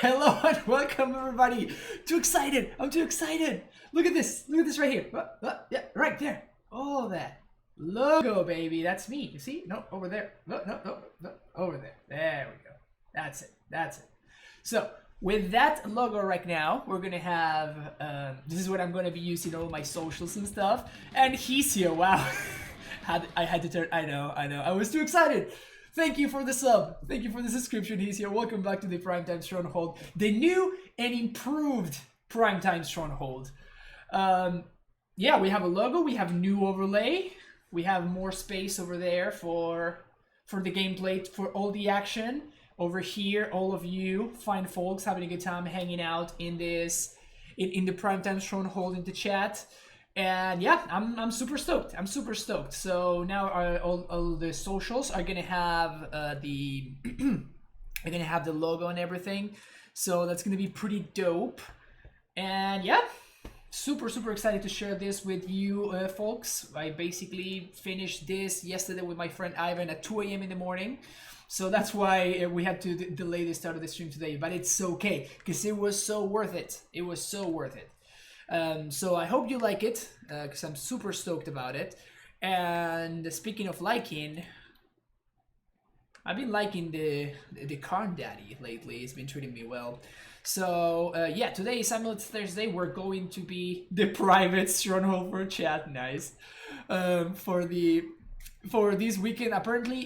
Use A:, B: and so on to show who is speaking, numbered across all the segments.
A: Hello and welcome everybody. Too excited. I'm too excited. Look at this. Look at this right here. Yeah, right there. Oh, that logo, baby. That's me. You see? No, over there. No, over there. There we go. That's it. That's it. So with that logo right now, we're gonna have. This is what I'm gonna be using all my socials and stuff. And he's here. Wow. I had to turn. I know. I was too excited. Thank you for the sub. Thank you for the subscription. He's here. Welcome back to the Primetime Stronghold. The new and improved Primetime Stronghold. Yeah, we have a logo. We have new overlay. We have more space over there for the gameplay, for all the action. Over here, all of you fine folks having a good time hanging out in this, in the Primetime Stronghold in the chat. And yeah, I'm super stoked. I'm super stoked. So now all the socials are gonna have the are gonna have the logo and everything. So that's gonna be pretty dope. And yeah, super excited to share this with you folks. I basically finished this yesterday with my friend Ivan at 2 a.m. in the morning. So that's why we had to delay the start of the stream today. But it's okay because it was so worth it. It was so worth it. So I hope you like it, because I'm super stoked about it. And speaking of liking, I've been liking the Karn Daddy lately. He's been treating me well. So yeah, today is Amulet Thursday. We're going to be the private stronghold for chat. Nice. For this weekend, apparently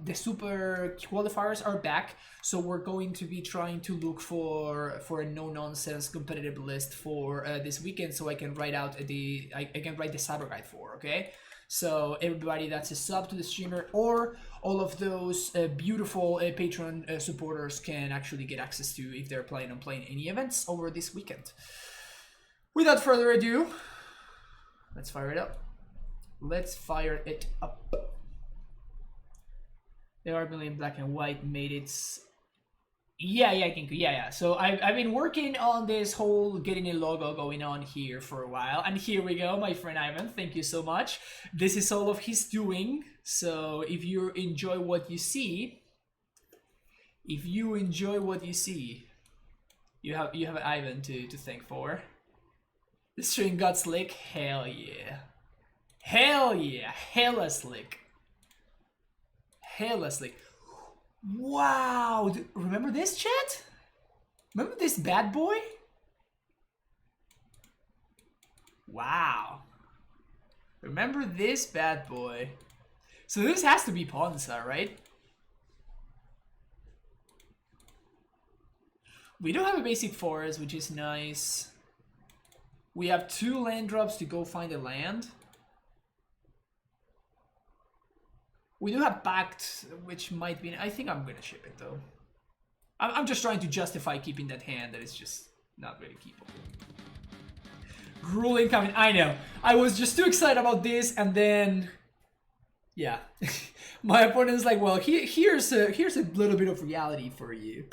A: the super qualifiers are back, so we're going to be trying to look for a no-nonsense competitive list for this weekend, so I can write out I can write the cyber guide for. Okay, so everybody that's a sub to the streamer or all of those beautiful Patreon supporters can actually get access to if they're planning on playing any events over this weekend. Without further ado, let's fire it up. Let's fire it up. The Army in black and white made it. Yeah, Kinku. Yeah. So I've been working on this whole getting a logo going on here for a while, and here we go, my friend Ivan. Thank you so much. This is all of his doing. So if you enjoy what you see, you have Ivan to thank for. The string got slick. Hell yeah. Hell yeah, hella slick. Hella slick. Wow, remember this, chat? Remember this bad boy? Wow. Remember this bad boy? So this has to be Ponza, right? We do have a basic forest, which is nice. We have 2 land drops to go find a land. We do have Pact, which might be... I think I'm gonna ship it, though. I'm just trying to justify keeping that hand that is just not really keepable. Gruul incoming, I know. I was just too excited about this, and then... Yeah. My opponent's like, well, here's a little bit of reality for you.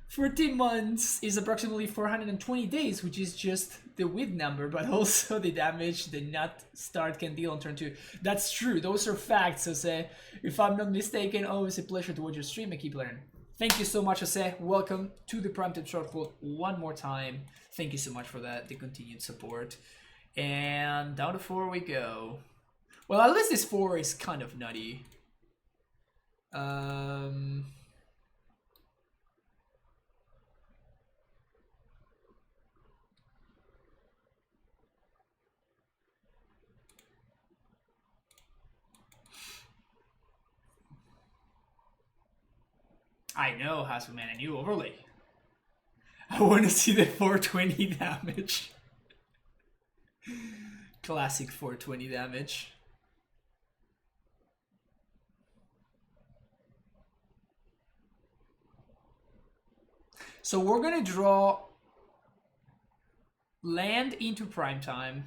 A: 14 months is approximately 420 days, which is just the win number, but also the damage the nut start can deal on turn 2. That's true, those are facts, Jose. If I'm not mistaken, always a pleasure to watch your stream and keep learning. Thank you so much, Jose. Welcome to the Primetime Stronghold one more time. Thank you so much for that, the continued support. And down to 4 we go. Well, at least this 4 is kind of nutty. I know, Hasselman, a new overlay. I want to see the 420 damage. Classic 420 damage. So we're gonna draw land into Primetime.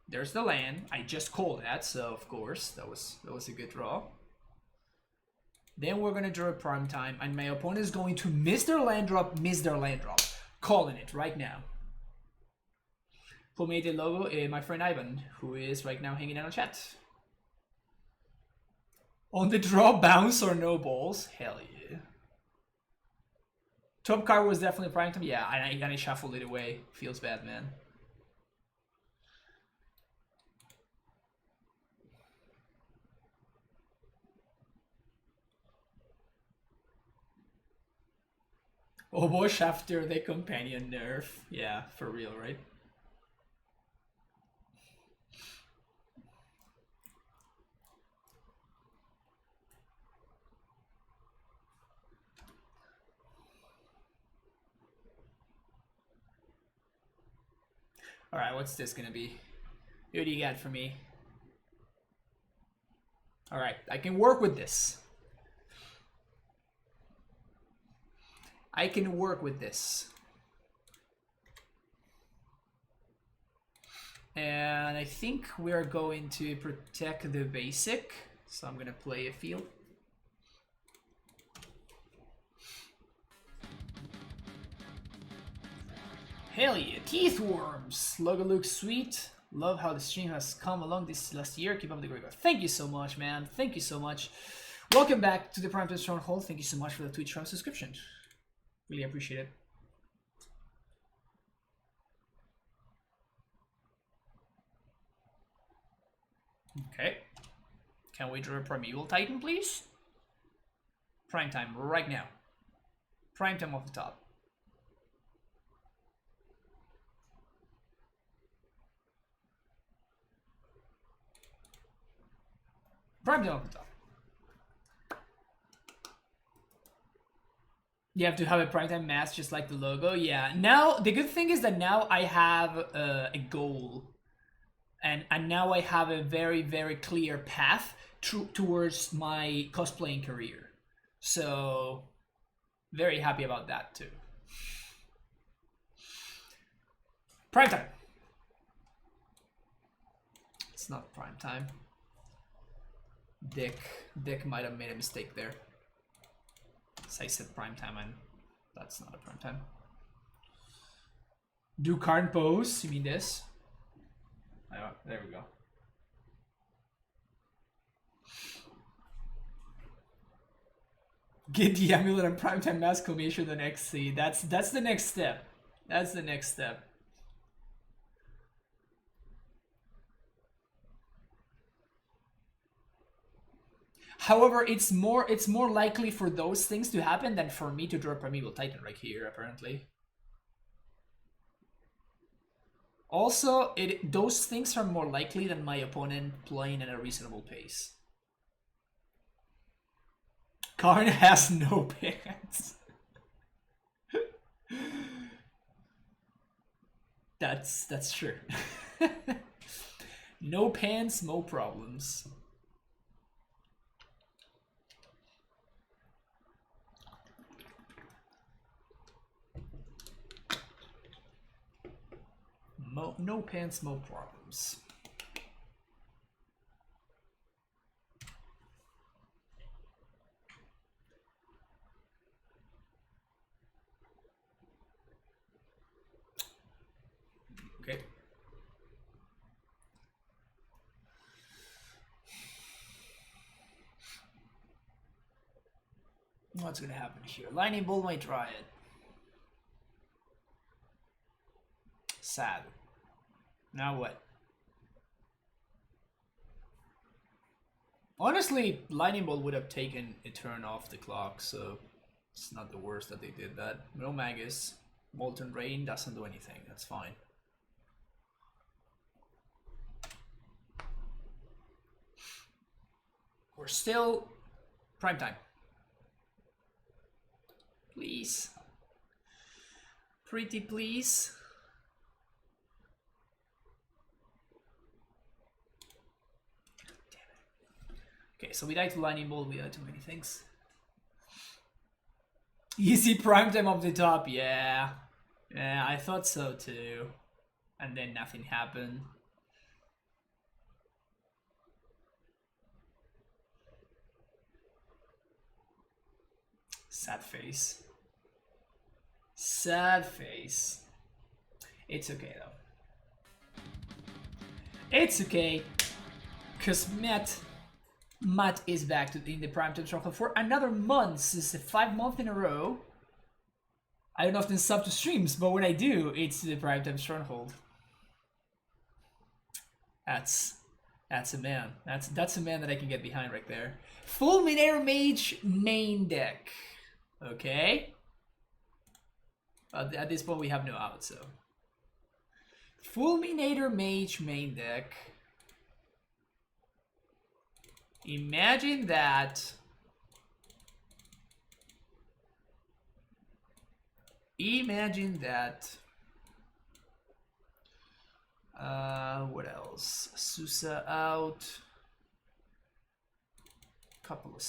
A: There's the land. I just called that, so of course that was a good draw. Then we're gonna draw a Primetime, and my opponent is going to miss their land drop. Calling it right now. Who made the logo? My friend Ivan, who is right now hanging out on chat. On the draw, bounce or no balls? Hell yeah. Top card was definitely primetime. Yeah, and I shuffled it away. Feels bad, man. Obosh after the companion nerf. Yeah, for real, right? Alright, what's this gonna be? What do you got for me? Alright, I can work with this. I can work with this. And I think we're going to protect the basic. So I'm gonna play a field. Hell yeah, teeth worms! Logo looks sweet. Love how the stream has come along this last year. Keep up the great work. Thank you so much, man. Thank you so much. Welcome back to the Primetime Stronghold. Thank you so much for the Twitch Prime subscription. Really appreciate it. Okay. Can we draw a Primeval Titan, please? Primetime right now. Primetime off the top. Primetime off the top. You have to have a primetime mask just like the logo. Yeah. Now, the good thing is that now I have a goal. And now I have a very, very clear path towards my cosplaying career. So, very happy about that too. Prime time. It's not prime time. Dick might have made a mistake there. So I said prime time and that's not a prime time. Do card pose, you mean this? Oh, there we go. Get the amulet and primetime mask combination the next seed. That's the next step. That's the next step. However, it's more likely for those things to happen than for me to draw a Primeval Titan right here, apparently. Also, those things are more likely than my opponent playing at a reasonable pace. Karn has no pants. That's true. No pants, no problems. No pants, no problems. Okay. What's gonna happen here? Lightning Bolt might try it. Sad. Now what? Honestly, Lightning Bolt would have taken a turn off the clock, so it's not the worst that they did that. No Magus. Molten Rain doesn't do anything, that's fine. We're still prime time. Please. Pretty please. Okay, so we died to Lightning Bolt, we died to many things. Easy prime time off the top, yeah. Yeah, I thought so too. And then nothing happened. Sad face. Sad face. It's okay though. It's okay. Cause Matt is back in the primetime struggle for another month. This is 5 months in a row. I don't often sub to streams, but when I do, it's the Primetime Stronghold. That's a man. That's a man that I can get behind right there. Fulminator Mage main deck. Okay. At this point, we have no out, so. Fulminator Mage main deck. Imagine that. Imagine that. What else? Susa out. Couple of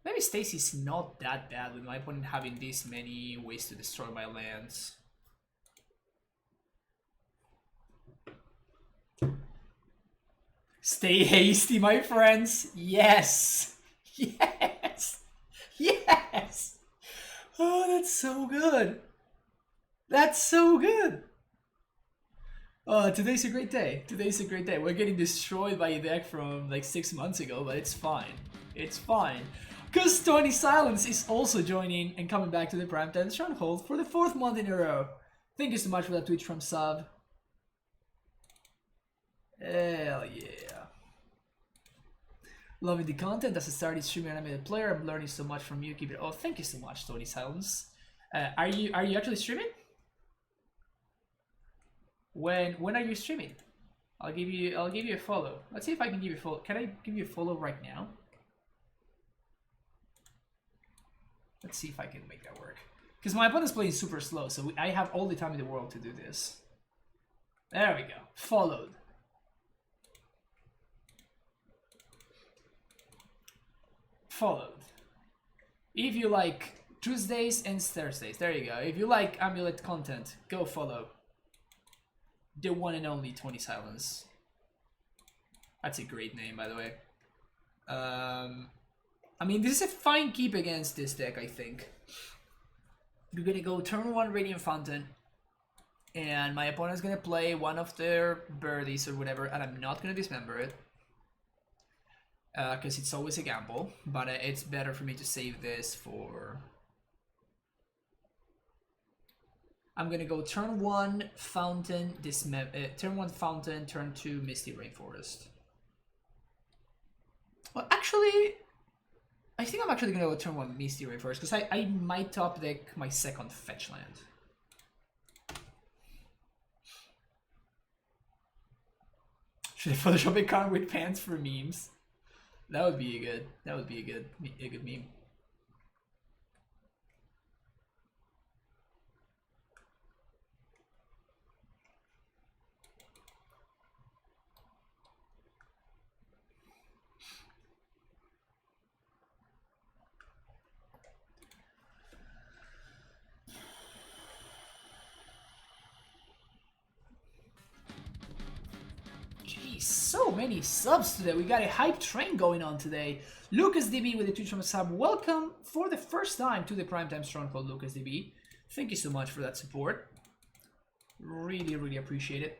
A: maybe Stacy's not that bad with my opponent having this many ways to destroy my lands. Stay hasty, my friends. Yes. Yes. Yes. Oh, that's so good. That's so good. Today's a great day. Today's a great day. We're getting destroyed by a deck from like 6 months ago, but it's fine. It's fine. Because Tony Silence is also joining and coming back to the Primetime Stronghold for the 4th month in a row. Thank you so much for that Twitch from sub. Hell yeah. Loving the content. As I started streaming animated player, I'm learning so much from you. Keep it. Oh, thank you so much, Tony Silence. Are you actually streaming? When are you streaming? I'll give you a follow. Let's see if I can give you a follow. Can I give you a follow right now? Let's see if I can make that work. Because my opponent's playing super slow, so I have all the time in the world to do this. There we go. Followed. Followed. If you like Tuesdays and Thursdays, there you go. If you like Amulet content, go follow. The one and only Tony Silence. That's a great name, by the way. I mean, this is a fine keep against this deck, I think. You're gonna go turn 1 Radiant Fountain, and my opponent's gonna play one of their birdies or whatever, and I'm not gonna dismember it. Because it's always a gamble, but it's better for me to save this for... I'm gonna go turn 1 Fountain, turn 1 Fountain, turn 2 Misty Rainforest. Well, actually, I think I'm actually gonna go turn 1 Misty Rainforest, because I might top deck my 2nd fetch land. Should I Photoshop a card with pants for memes? That would be a good meme. So many subs today. We got a hype train going on today. Lucas DB with the Twitch from a sub. Welcome for the first time to the Primetime Stronghold, Lucas DB. Thank you so much for that support. Really, really appreciate it.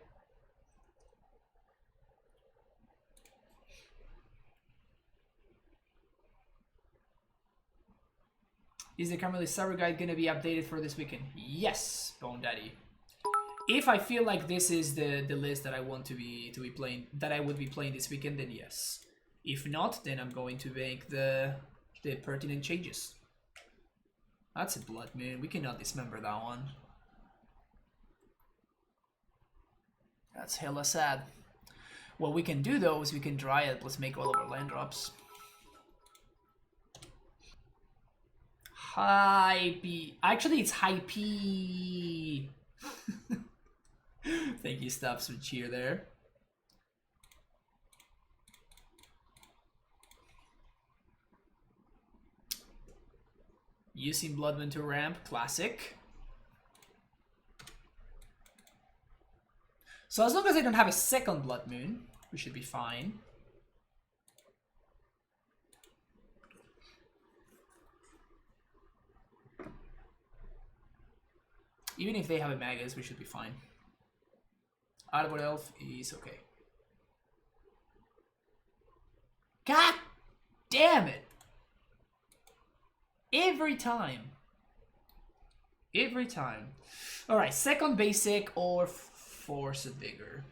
A: Is the Carmelite Server Guide gonna be updated for this weekend? Yes, Bone Daddy. If I feel like this is the list that I want to be playing, that I would be playing this weekend, then yes. If not, then I'm going to make the pertinent changes. That's a Blood Moon. We cannot dismember that one. That's hella sad. What we can do though is we can dry it. Let's make all of our land drops. High P. Actually, it's high P. Thank you, Stubbs, for cheer there. Using Blood Moon to ramp, classic. So as long as I don't have a 2nd Blood Moon, we should be fine. Even if they have a Magus, we should be fine. Outward Elf is okay. God damn it! Every time. Every time. Alright, second basic or Force of Vigor.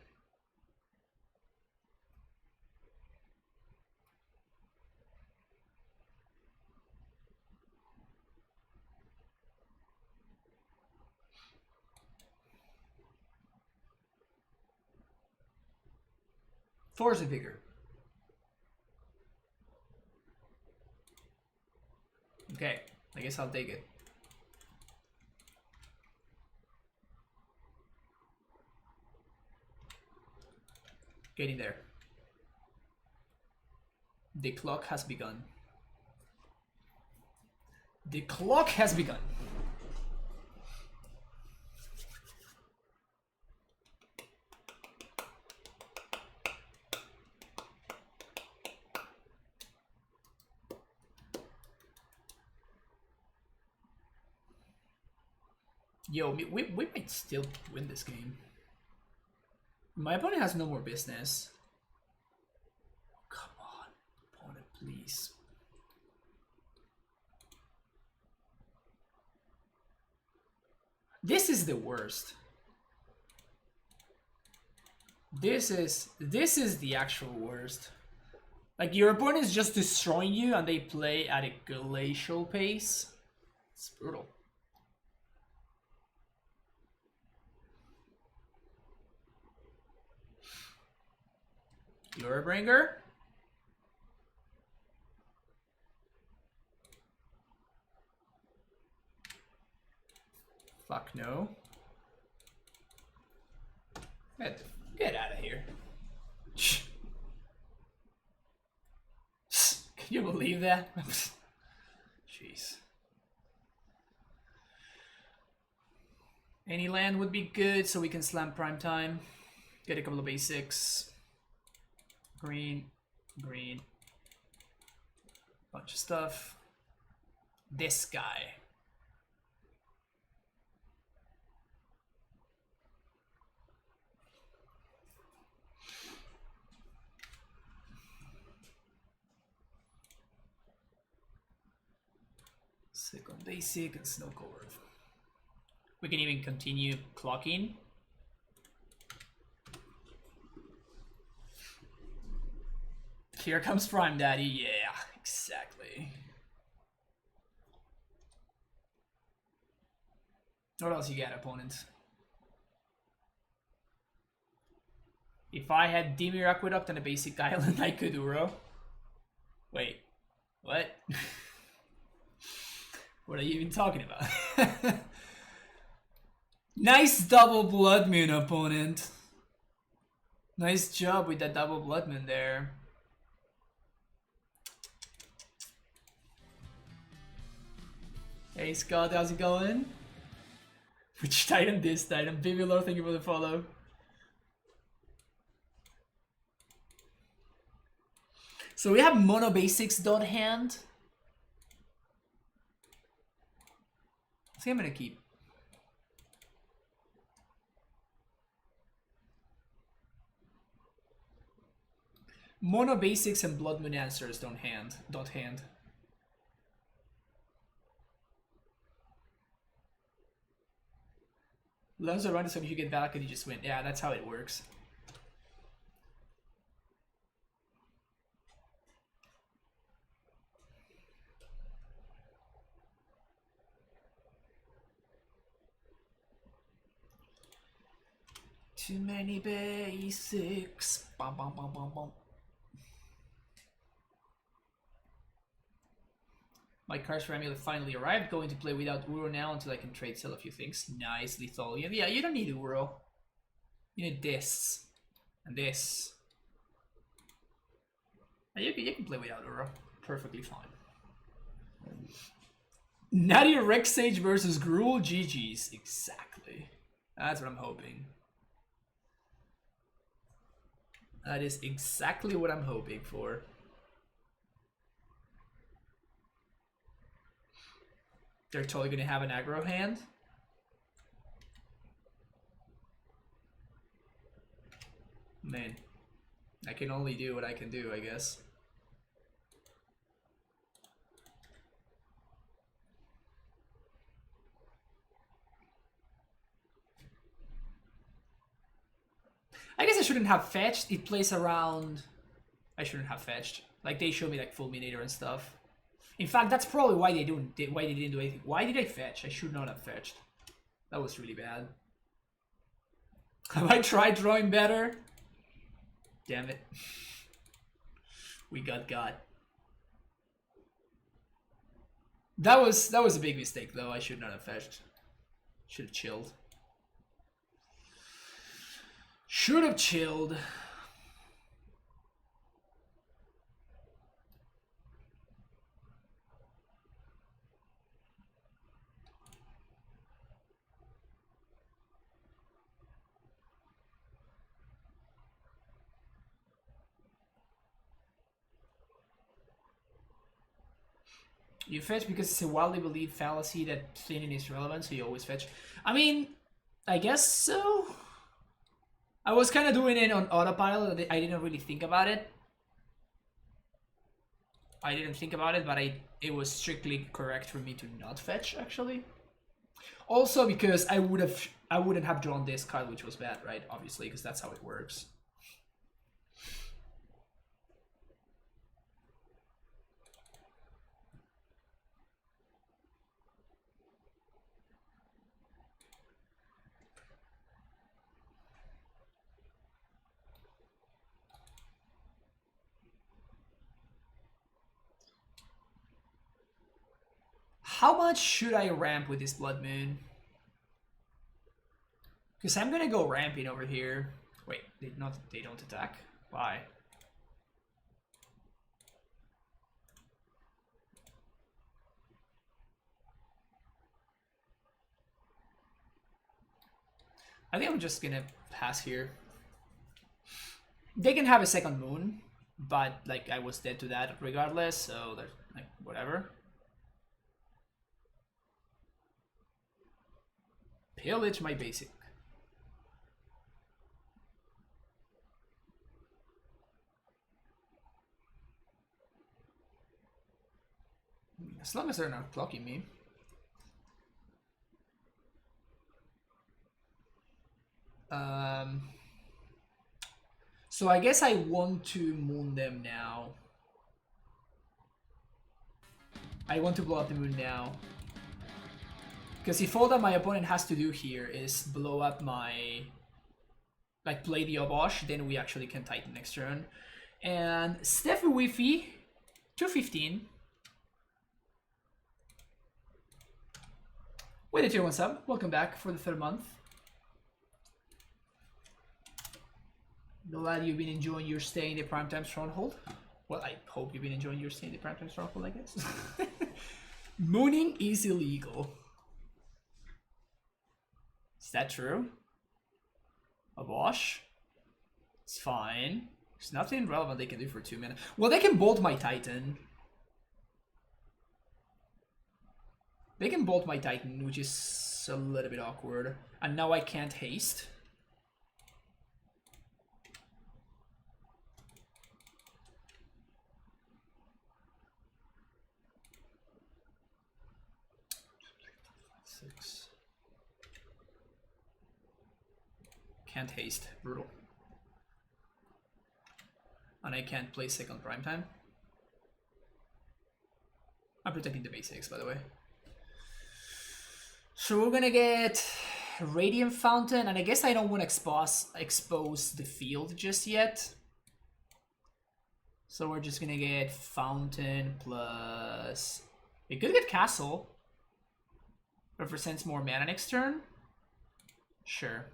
A: Force of Vigor. Okay, I guess I'll take it. Getting there. The clock has begun. The clock has begun. Yo, we might still win this game. My opponent has no more business. Come on, opponent, please. This is the worst. This is the actual worst. Like, your opponent is just destroying you and they play at a glacial pace. It's brutal. You're a bringer? Fuck no. Get out of here. Can you believe that? Jeez. Any land would be good so we can slam prime time. Get a couple of basics. Green, green. Bunch of stuff. This guy. Second basic and snow covered. We can even continue clocking. Here comes Prime Daddy. Yeah, exactly. What else you got, opponent? If I had Dimir Aqueduct and a basic island, I could Uro. Wait, what? What are you even talking about? Nice double Blood Moon, opponent. Nice job with that double Blood Moon there. Hey Scott, how's it going? Which Titan this Titan? Bibulor, thank you for the follow. So we have mono basics dot hand. I think I'm gonna keep. Mono basics and Blood Moon answers don't hand. Dot hand. Loans are running, so if you get back and you just win. Yeah, that's how it works. Too many basics. Bum, bum, bum, bum, bum. My cards for Amulet finally arrived. Going to play without Uro now until I can trade sell a few things. Nice, Letholian. Yeah, you don't need Uro. You need this. And this. And you can play without Uro. Perfectly fine. Nadia Rex Sage versus Gruul. GG's. Exactly. That's what I'm hoping. That is exactly what I'm hoping for. They're totally going to have an aggro hand. Man, I can only do what I can do, I guess. I guess I shouldn't have fetched. It plays around... I shouldn't have fetched. Like, they show me, like, Fulminator and stuff. In fact, that's probably why they didn't do anything. Why did I fetch? I should not have fetched. That was really bad. Have I tried drawing better? Damn it. We got. That was a big mistake, though. I should not have fetched. Should have chilled. Should have chilled. You fetch because it's a widely believed fallacy that thinning is relevant, so you always fetch. I mean, I guess so. I was kind of doing it on autopilot. I didn't really think about it. I didn't think about it, but it was strictly correct for me to not fetch, actually. Also because I wouldn't have drawn this card, which was bad, right? Obviously, because that's how it works. How much should I ramp with this Blood Moon? Because I'm gonna go ramping over here. Wait, they don't attack? Why? I think I'm just gonna pass here. They can have a second moon, but like I was dead to that regardless, so there's like whatever. Pillage my basic. As long as they're not clocking me. So I guess I want to moon them now. I want to blow up the moon now. Because if all that my opponent has to do here is blow up my... like play the Obosh, then we actually can Titan next turn. And Steffi Wiffy, 215. With a tier 1 sub, welcome back for the 3rd month. Glad you've been enjoying your stay in the Primetime Stronghold. Well, I hope you've been enjoying your stay in the Primetime Stronghold, I guess. Mooning is illegal. Is that true? Obosh? It's fine. There's nothing relevant they can do for 2 minutes. Well, they can bolt my Titan. They can bolt my Titan, which is a little bit awkward. And now I can't haste. Can't haste. Brutal. And I can't play second Primetime. I'm protecting the basics, by the way. So we're gonna get Radiant Fountain, and I guess I don't want to expose the field just yet. So we're just gonna get Fountain plus... We could get Castle. Represents more mana next turn. Sure.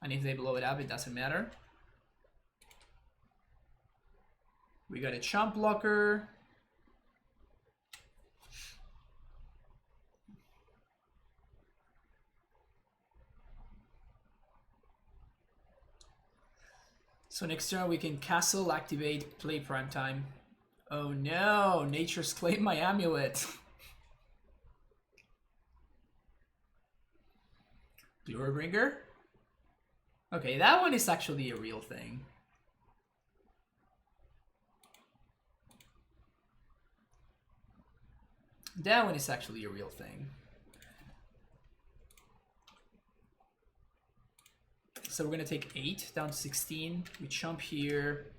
A: And if they blow it up, it doesn't matter. We got a Chump Blocker. So next turn we can Castle, activate, play Primetime. Oh no, Nature's claimed my amulet. Glorybringer? Okay, that one is actually a real thing. That one is actually a real thing. So we're gonna take 8 down to 16. We jump here.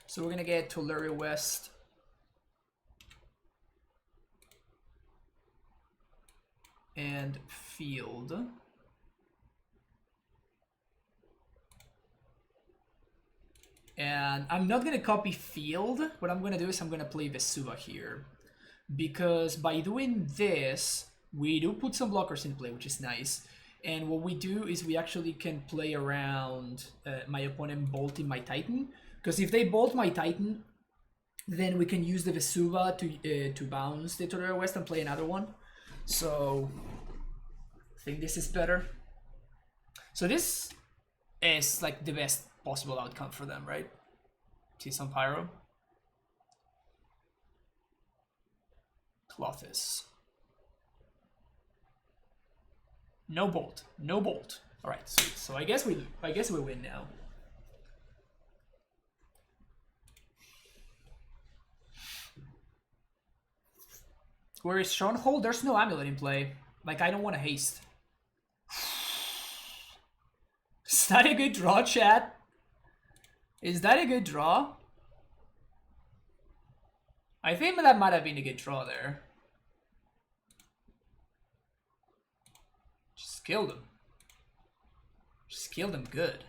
A: So we're gonna get Tolari West. And field. And I'm not gonna copy field. What I'm gonna do is I'm gonna play Vesuva here. Because by doing this, we do put some blockers in play, which is nice. And what we do is we actually can play around my opponent bolting my Titan. Because if they bolt my Titan, then we can use the Vesuva to bounce the Tolari West and play another one. So I think this is better. So this is like the best possible outcome for them, right? See some Pyro. Clothis. No bolt. No bolt. Alright, so I guess we win now. Where is Stronghold? There's no amulet in play. Like, I don't want to haste. Is that a good draw, chat? Is that a good draw? I think that might have been a good draw there. Just killed him. Just killed him good.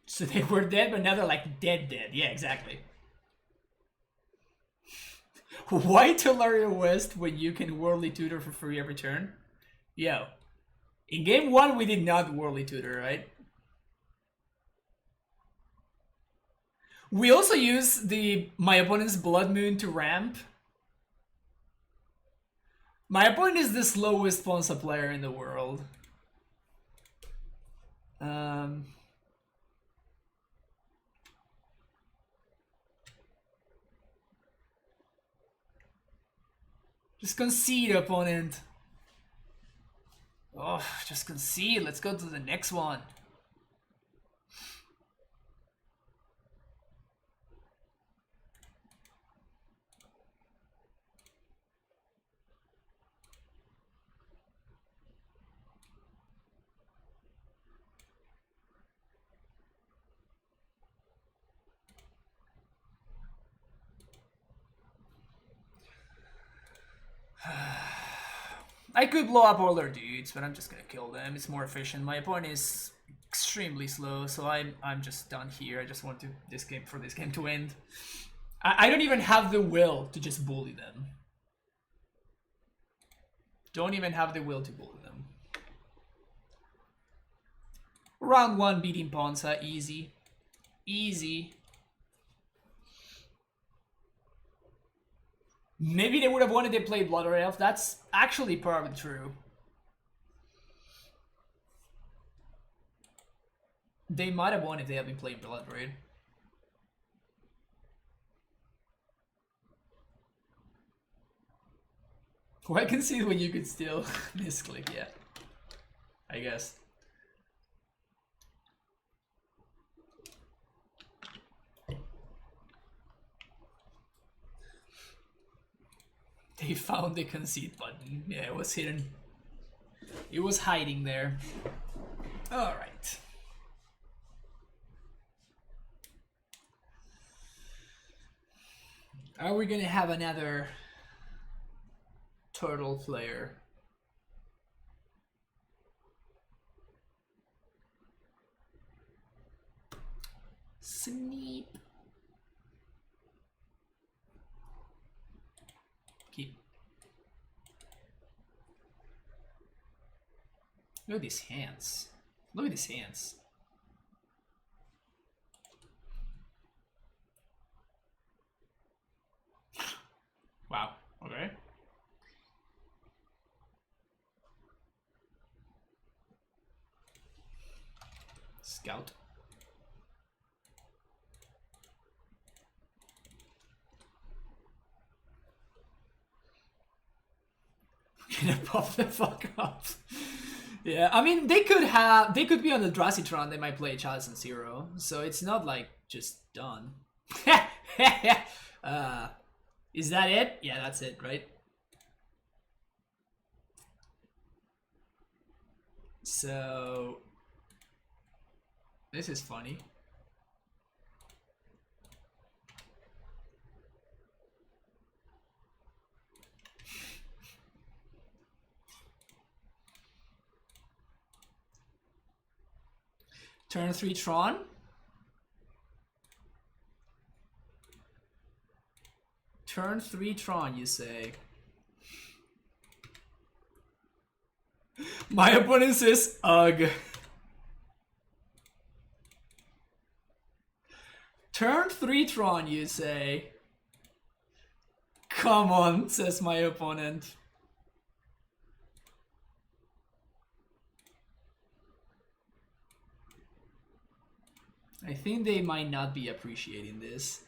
A: So they were dead, but now they're like dead. Yeah, exactly. Why Tolaria West when you can Worldly Tutor for free every turn? Yo. In game 1, we did not Worldly Tutor, right? We also use my opponent's Blood Moon to ramp. My opponent is the slowest Ponza player in the world. Just concede, opponent. Oh, just concede. Let's go to the next one. I could blow up all their dudes, but I'm just gonna kill them. It's more efficient. My opponent is extremely slow, so I'm just done here. I just want this game to end. I don't even have the will to just bully them. Don't even have the will to bully them. Round 1 beating Ponza, easy. Easy. Maybe they would have wanted to play Blood or Elf. That's actually probably true. They might have won if they had been playing Blood Raid. Well, I can see when you could still misclick, yeah. I guess. They found the concede button. Yeah, it was hidden. It was hiding there. Alright. Are we gonna have another turtle player? Sneep. Keep. Look at these hands. Look at these hands. Okay. Scout. Gonna pop the fuck up. Yeah, I mean they could be on the Eldrazi Tron. They might play Chalice and Zero, so it's not like just done. Is that it? Yeah, that's it, right? So this is funny. Turn 3 Tron. Turn 3 Tron, you say. My opponent says, ugh. Turn 3 Tron, you say. Come on, says my opponent. I think they might not be appreciating this.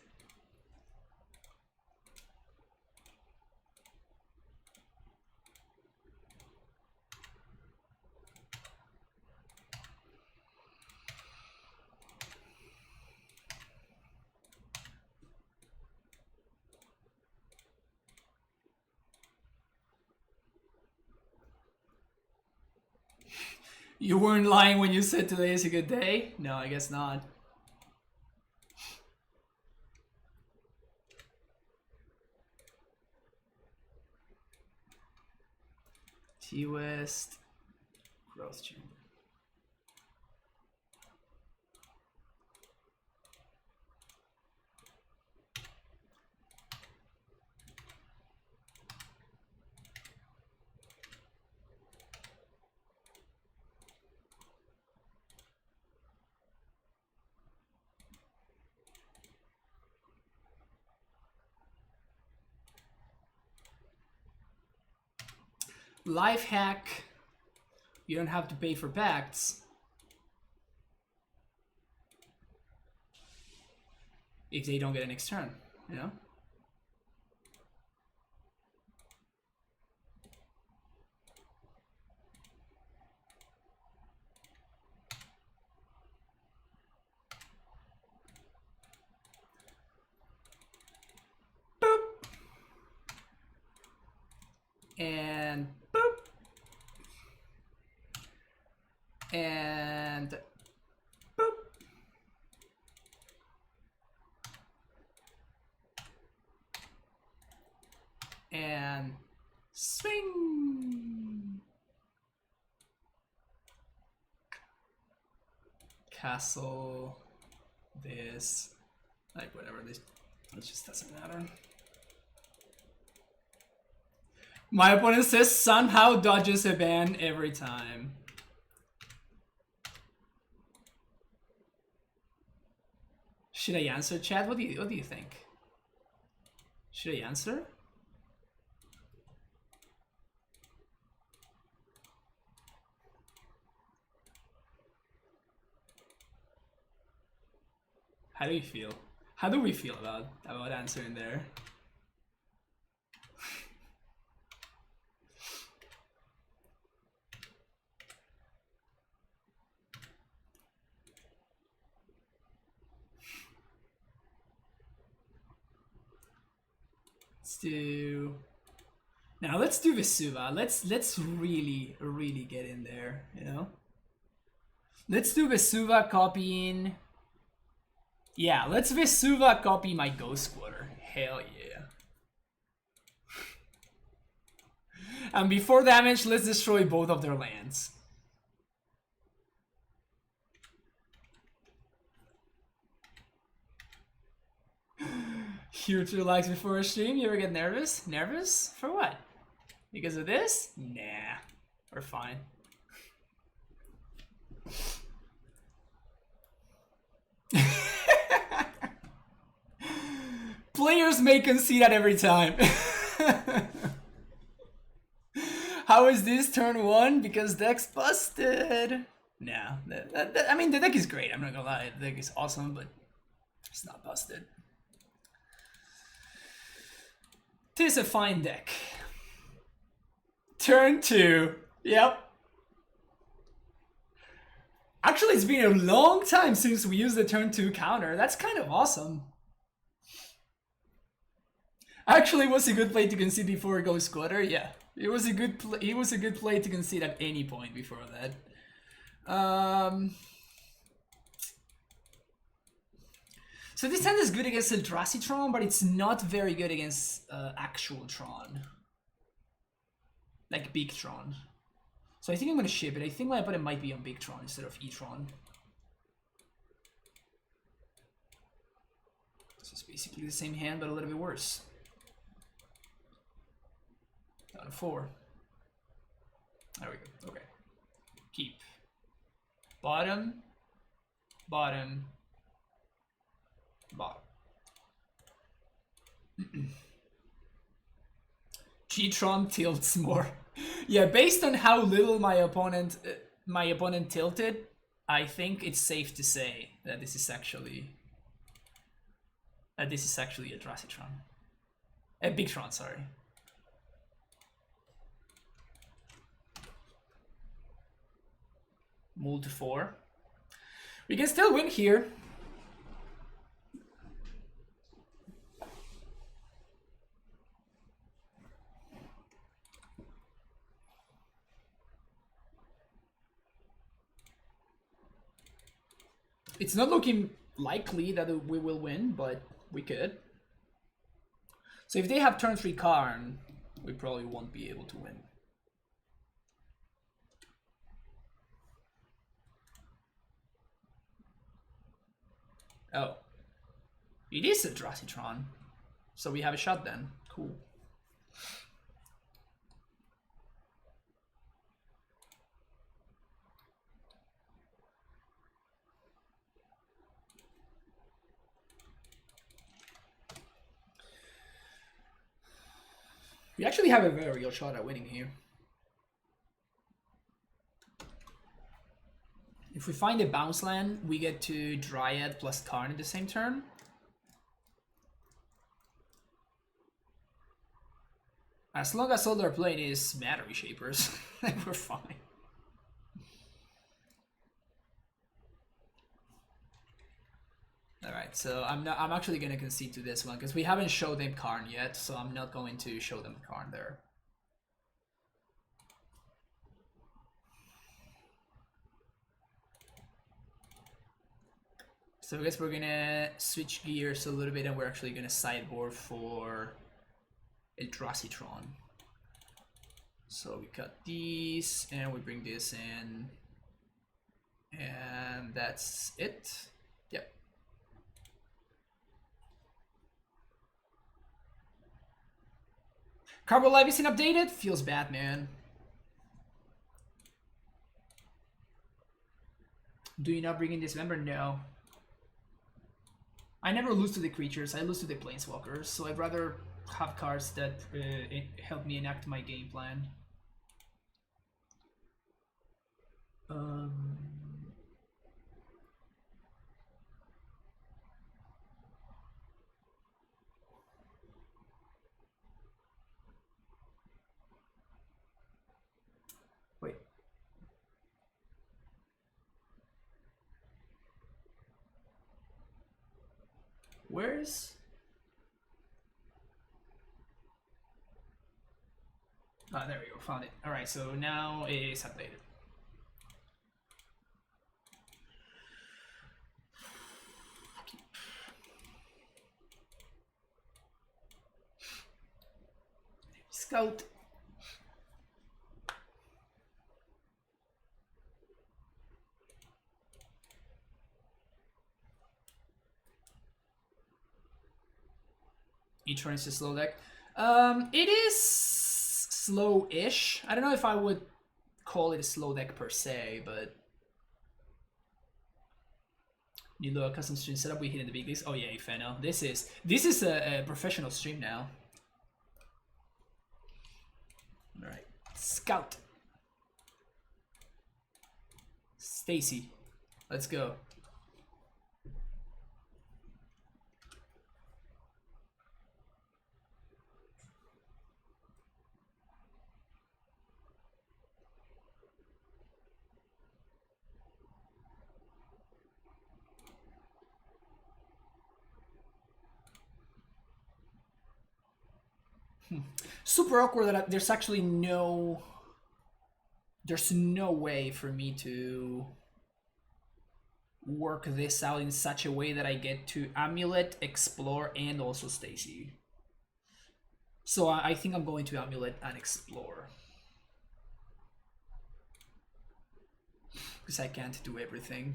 A: You weren't lying when you said today is a good day? No, I guess not. T-West, Growth Chamber. Life hack. You don't have to pay for pacts. If they don't get an next turn, you know? Boop. And boop. And boop. And swing. Castle. This. Like whatever. This. It just doesn't matter. My opponent says somehow dodges a ban every time. Should I answer, chat? What do you think? Should I answer? How do you feel? How do we feel about answering there? Now let's do Vesuva. Let's really get in there, you know? Let's do Vesuva copying. Yeah, let's Vesuva copy my Ghost Squatter. Hell yeah. And before damage, let's destroy both of their lands. Huge relax before a stream. You ever get nervous? Nervous? For what? Because of this? Nah. We're fine. Players may concede at every time. How is this turn 1? Because deck's busted. Nah, I mean, the deck is great. I'm not gonna lie. The deck is awesome, but it's not busted. Tis a fine deck. Turn 2. Yep. Actually, it's been a long time since we used the turn 2 counter. That's kind of awesome. Actually, it was a good play to concede before it goes squatter. Yeah, it was a good play. It was a good play to concede at any point before that. So this hand is good against Eldrazi Tron, but it's not very good against actual Tron, like big Tron. So I think I'm gonna ship it. I think my opponent might be on big Tron instead of E-Tron. This is basically the same hand, but a little bit worse. Down to 4. There we go. Okay. Keep. Bottom. Bottom. Bottom. G-Tron tilts more. Yeah, based on how little my opponent tilted, I think it's safe to say that this is actually a Eldrazi Tron. A big Tron, sorry. Move to 4. We can still win here. It's not looking likely that we will win, but we could. So if they have turn 3 Karn, we probably won't be able to win. Oh. It is a Eldrazi Tron. So we have a shot then. Cool. We actually have a very real shot at winning here. If we find a bounce land, we get to Dryad plus Karn in the same turn. As long as all they're playing is Battery Shapers, then we're fine. Alright, so I'm actually gonna concede to this one because we haven't showed them Karn yet, so I'm not going to show them Karn there. So I guess we're gonna switch gears a little bit and we're actually gonna sideboard for Eldrazi Tron. So we cut these and we bring this in. And that's it. Yep. Carbo Live isn't updated? Feels bad, man. Do you not bring in this member? No. I never lose to the creatures, I lose to the planeswalkers, so I'd rather have cards that help me enact my game plan. Wait. Where's... Ah, there we go, found it. Alright, so now it is updated. Scout. E-Tron is a slow deck. It is slow-ish. I don't know if I would call it a slow deck per se, but you do a custom stream setup. We hit in the big leagues. Oh yeah, Feno. This is a professional stream now. All right. Scout. Stacy. Let's go. Super awkward that there's actually no... There's no way for me to work this out in such a way that I get to Amulet, Explore, and also Stacy. So I think I'm going to Amulet and Explore. Because I can't do everything.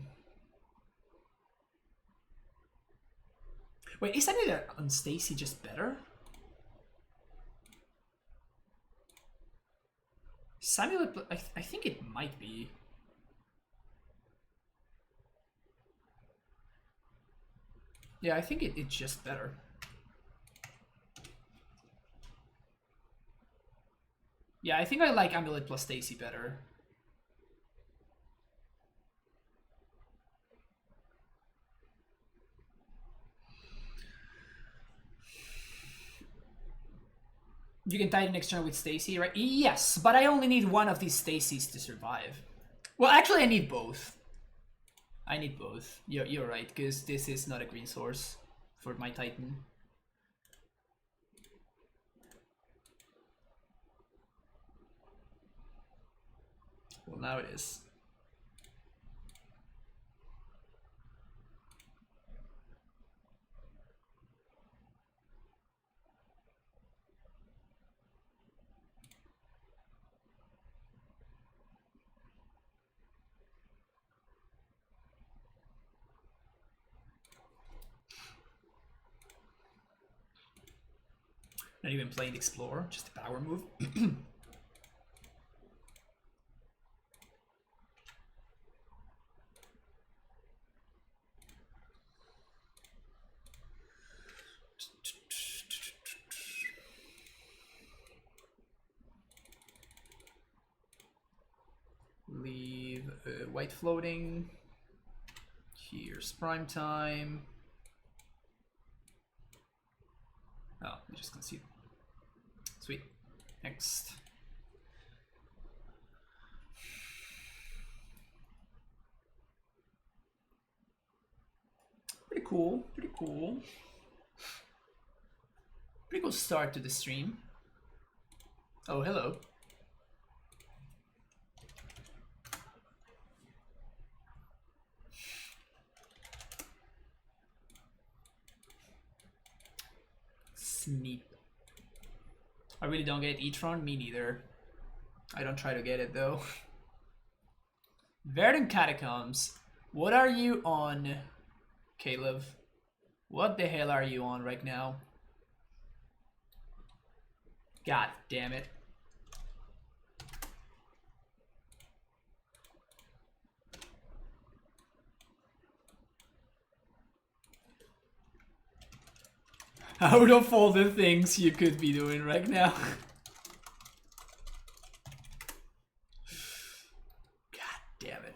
A: Wait, isn't it on Stacy just better? Samuel, I think it might be. Yeah, I think it's just better. Yeah, I think I like Amulet plus Stacy better. You can tie the next turn with Stacy, right? Yes, but I only need one of these Stacys to survive. Well, actually, I need both. I need both. You're right, because this is not a green source for my Titan. Well, now it is. Not even playing Explore, just a power move. Leave white floating. Here's prime time. Oh, we just concede. Sweet. Next. Pretty cool. Pretty cool. Pretty cool start to the stream. Oh, hello. Sneak. I really don't get Tron. Me neither. I don't try to get it though. Verdant Catacombs. What are you on, Caleb? What the hell are you on right now? God damn it. Out of all the things you could be doing right now. God damn it.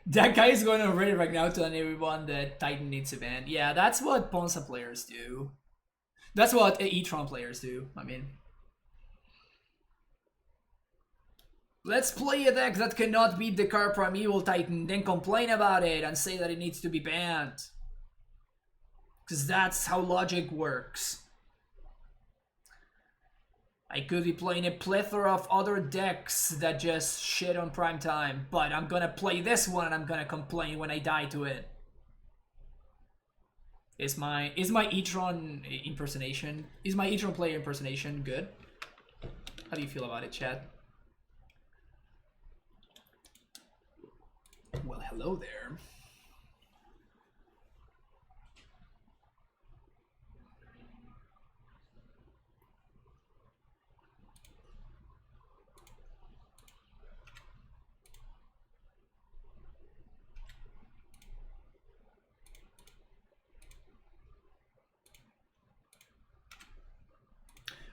A: That guy is going on Reddit right now telling everyone that Titan needs a ban. Yeah, that's what Ponza players do. That's what Tron players do, I mean. Let's play a deck that cannot beat the card Primeval Titan, then complain about it and say that it needs to be banned. Because that's how logic works. I could be playing a plethora of other decks that just shit on prime time, but I'm gonna play this one and I'm gonna complain when I die to it. Is my Tron impersonation? Is my Tron player impersonation good? How do you feel about it, chat? Well, hello there.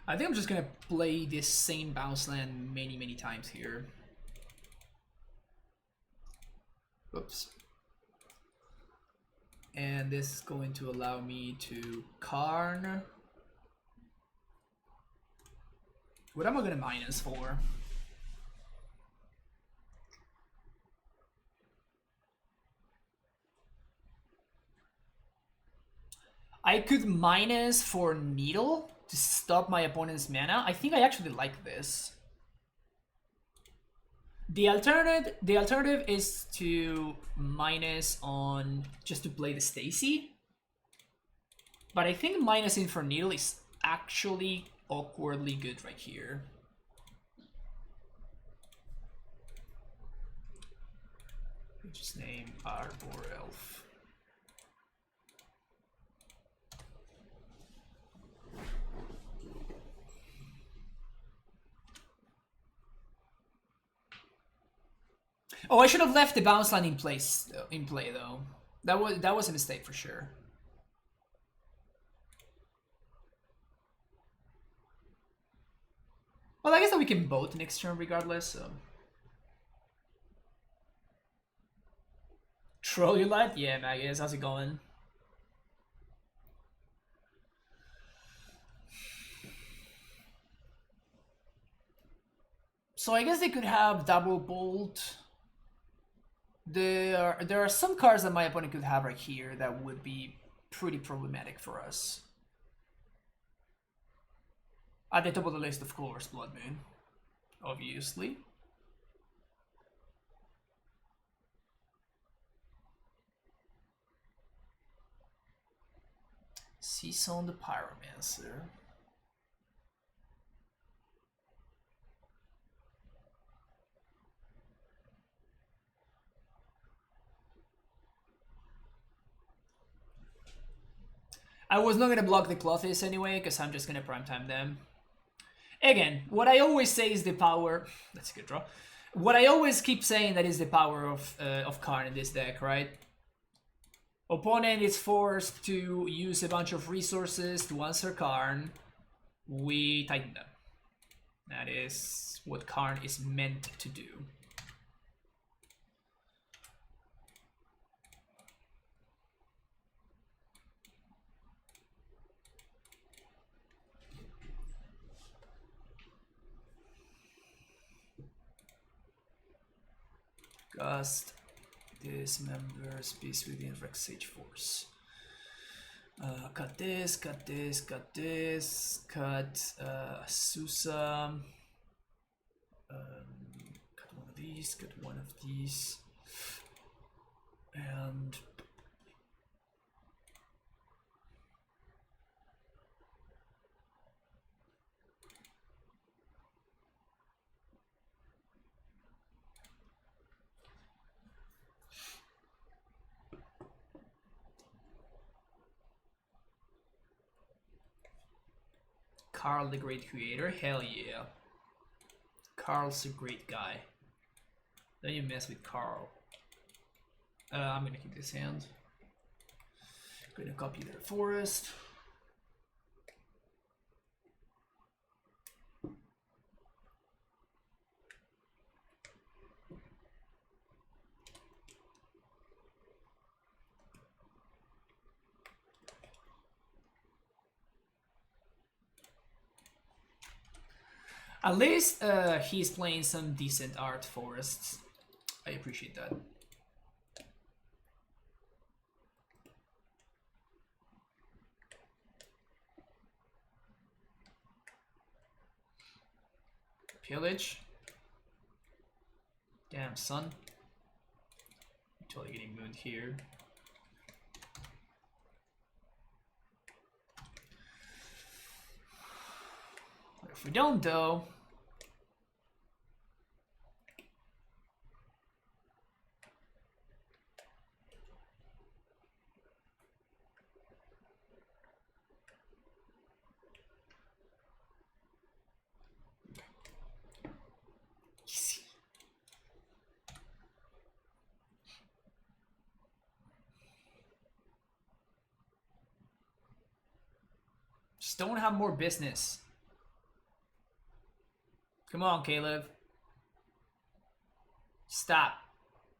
A: I think I'm just gonna play this same bounce land many times here. Oops. And this is going to allow me to Karn. What am I gonna minus for? I could minus for Needle to stop my opponent's mana. I think I actually like this. The alternative is to minus on just to play the Stacy. But I think minusing for Needle is actually awkwardly good right here. Just name Arbor Elf. Oh, I should have left the bounce line in play though. That was a mistake for sure. Well, I guess that we can both next turn regardless. So. Troll you light? Yeah, Magus, how's it going? So I guess they could have double bolt. There are some cards that my opponent could have right here that would be pretty problematic for us. At the top of the list, of course, Blood Moon. Obviously. Season the Pyromancer. I was not going to block the Clothes anyway, because I'm just going to primetime them. Again, what I always say is the power... That's a good draw. What I always keep saying that is the power of Karn in this deck, right? Opponent is forced to use a bunch of resources to answer Karn. We tighten them. That is what Karn is meant to do. Gust. Dismembers beast within Rex Sage Force. Cut this, cut this, cut this, cut Susa. Cut one of these, cut one of these. And Carl the Great Creator? Hell yeah. Carl's a great guy. Don't you mess with Carl. I'm gonna keep this hand. Gonna copy their forest. At least he's playing some decent art forests. I appreciate that. Pillage. Damn, son. I'm totally getting mooned here. If we don't, though... Just don't have more business. Come on, Caleb. Stop.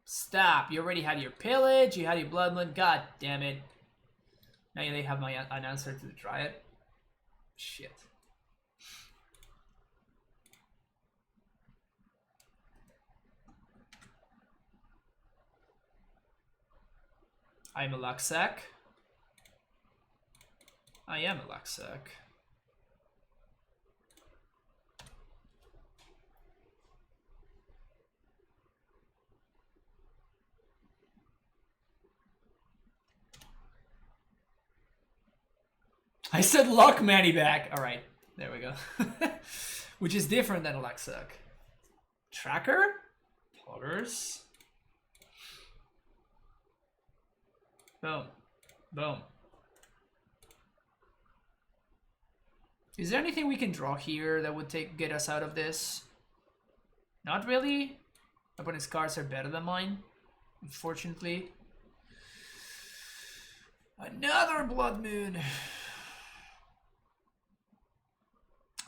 A: Stop. You already had your pillage. You had your blood moon. God damn it. Now they have an answer to the Dryad. Shit. I'm a Luxac. I am a Luxac. I said luck Manny back. Alright, there we go. Which is different than a Luxac. Tracker? Poggers. Boom. Boom. Is there anything we can draw here that would get us out of this? Not really. Opponent's cards are better than mine, unfortunately. Another Blood Moon.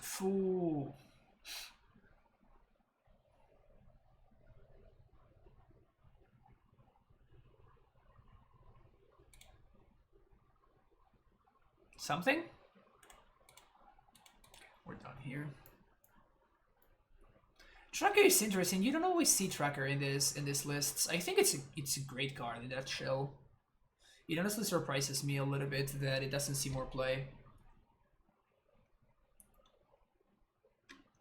A: Fool. Something? We're done here. Tracker is interesting. You don't always see Tracker in this lists. I think it's a great card in that shell. It honestly surprises me a little bit that it doesn't see more play.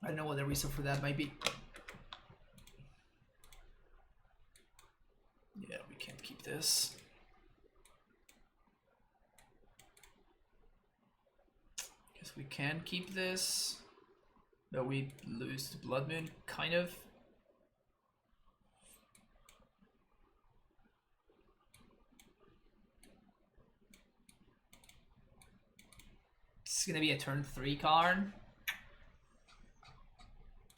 A: I don't know what the reason for that might be. Yeah, we can't keep this. Guess we can keep this. But we lose the Blood Moon, kind of. This is gonna be a turn 3 card.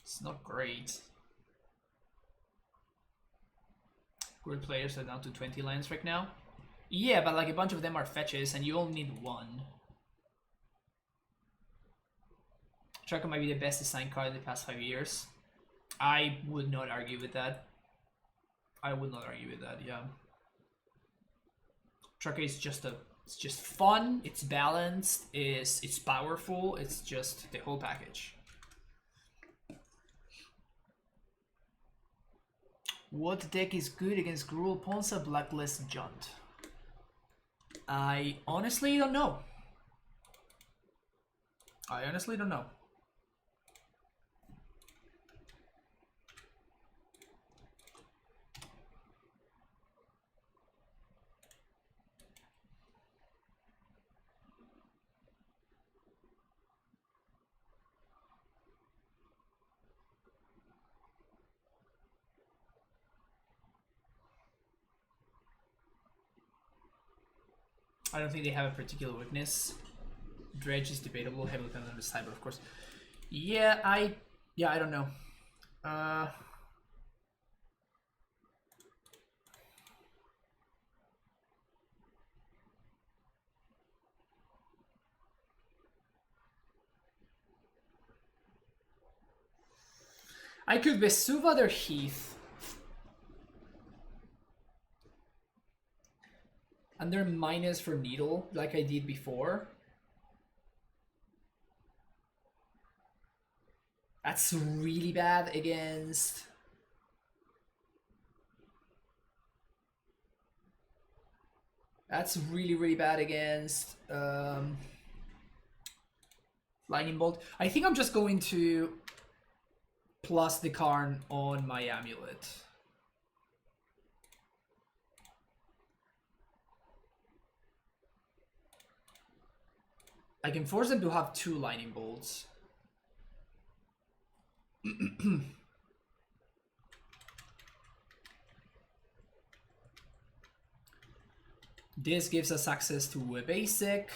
A: It's not great. Gruul players are down to 20 lands right now. Yeah, but like a bunch of them are fetches and you only need one. Tracker might be the best design card in the past 5 years. I would not argue with that. I would not argue with that, yeah. Tracker is just it's just fun, it's balanced, it's powerful, it's just the whole package. What deck is good against Gruul, Ponza, Blacklist, Junt? I honestly don't know. I honestly don't know. I don't think they have a particular weakness. Dredge is debatable, heavily dependent on the cyber, of course. Yeah, I don't know. I could Vesuva their Heath. And they're minus for Needle, like I did before. That's really bad against... That's really, really bad against Lightning Bolt. I think I'm just going to plus the Karn on my Amulet. I can force them to have 2 Lightning Bolts. This gives us access to a basic.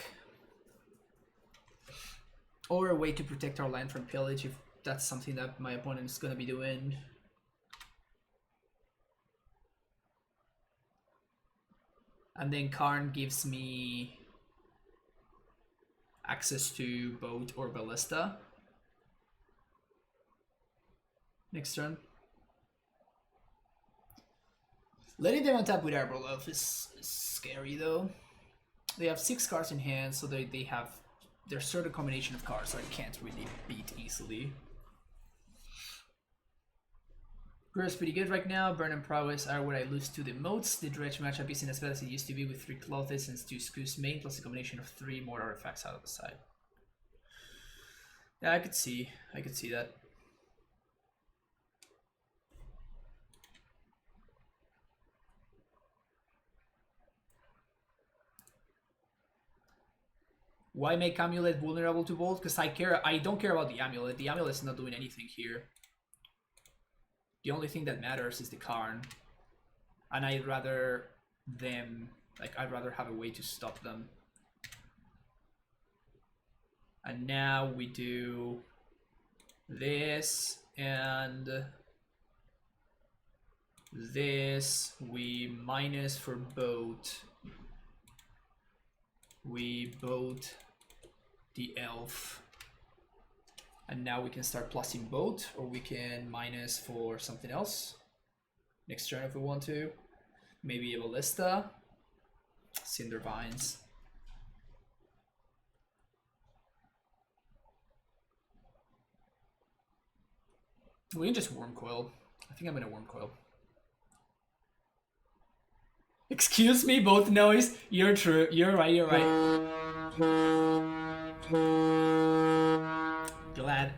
A: Or a way to protect our land from pillage if that's something that my opponent is going to be doing. And then Karn gives me access to boat or ballista. next turn. Letting them on top with Arbor Elf is scary though. They have 6 cards in hand, so they have their certain combination of cards that I can't really beat easily. Gruul's pretty good right now. Burn and Prowess are what I lose to the moats. The Dredge matchup isn't as bad as it used to be with 3 Clothes and 2 Scoos main, plus a combination of 3 more artifacts out of the side. Yeah, I could see that. Why make Amulet vulnerable to Bolt? Because I don't care about the Amulet. The Amulet's not doing anything here. The only thing that matters is the Karn. And I'd rather them, like, I'd rather have a way to stop them. And now we do this and this. We minus for boat. We boat the elf. And now we can start plussing boat, or we can minus for something else. Next turn if we want to. Maybe a Ballista. Cinder Vines. We can just Wormcoil. I think I'm gonna Wormcoil. Excuse me, both noise. You're true. You're right. You're right.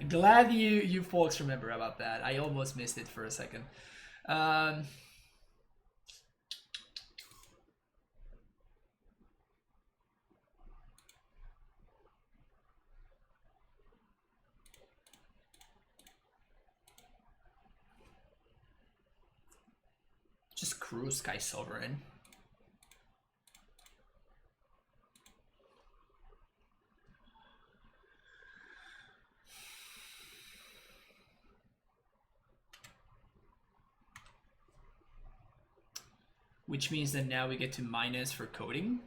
A: Glad you folks remember about that. I almost missed it for a second. Just crew Sky Sovereign. Which means that now we get to minus for coding.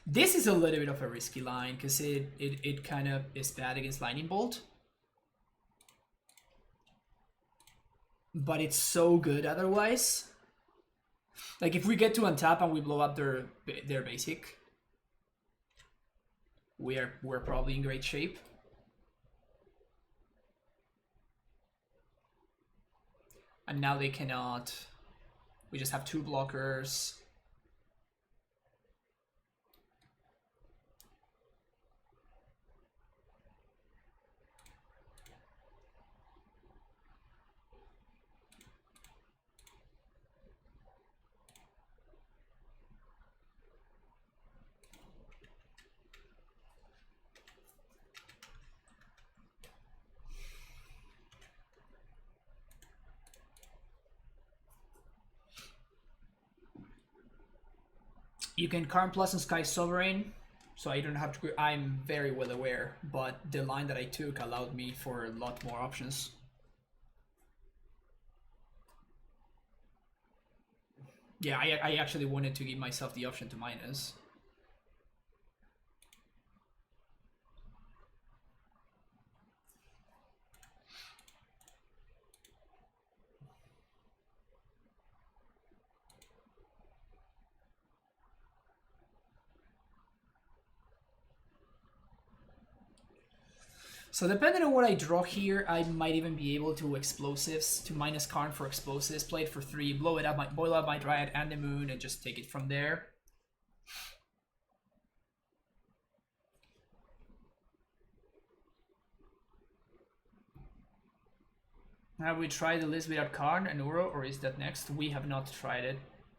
A: This is a little bit of a risky line because it kind of is bad against Lightning Bolt. But it's so good otherwise. Like if we get to untap and we blow up their basic, we're probably in great shape. And now they cannot. We just have 2 blockers. You can Karn Plus and Sky Sovereign, so I don't have to. I'm very well aware, but the line that I took allowed me for a lot more options. Yeah, I actually wanted to give myself the option to minus. So depending on what I draw here, I might even be able to explosives, to minus Karn for explosives, play it for 3, blow it up, boil up my Dryad and the Moon, and just take it from there. Have we tried the list without Karn and Uro, or is that next? We have not tried it.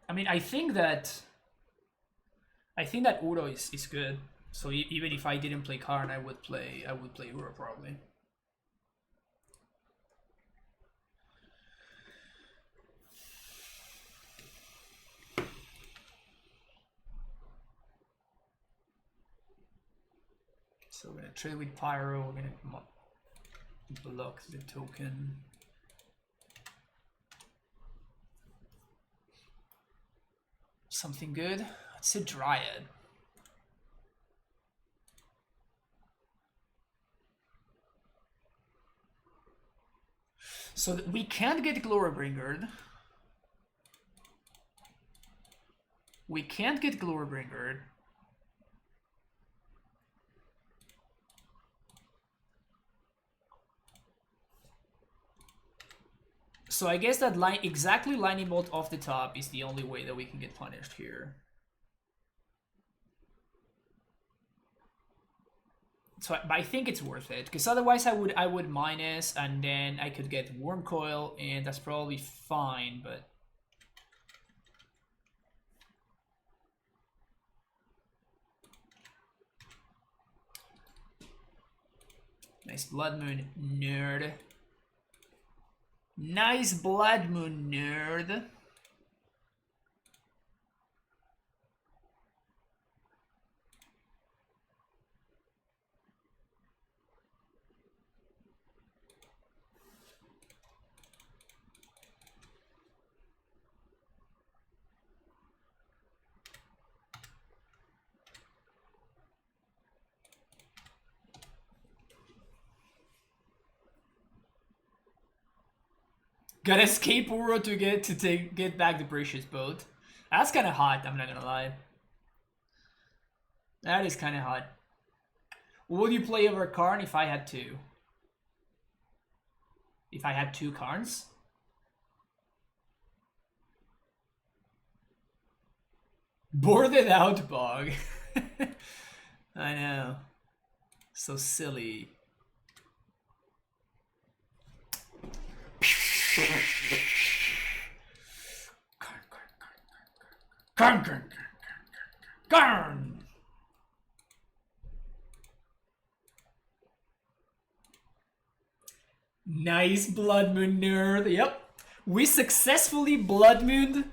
A: I mean, I think that Uro is good. So even if I didn't play Karn, I would play Uro probably. So we're gonna trade with Pyro. We're gonna block the token. Something good. It's a Dryad. So we can't get Glorybringered. We can't get Glorybringered. So I guess that exactly lightning bolt off the top is the only way that we can get punished here. So I think it's worth it, because otherwise I would minus, and then I could get Worm Coil, and that's probably fine, but nice Blood Moon, nerd. Nice Blood Moon, nerd. Gotta escape Uro to get back the precious boat. That's kind of hot, I'm not gonna lie. That is kind of hot. Would you play over Karn if I had two? If I had two Karns? Boarded out bog. I know. So silly. Karn. Nice Blood Moon, nerd. Yep. We successfully Blood Mooned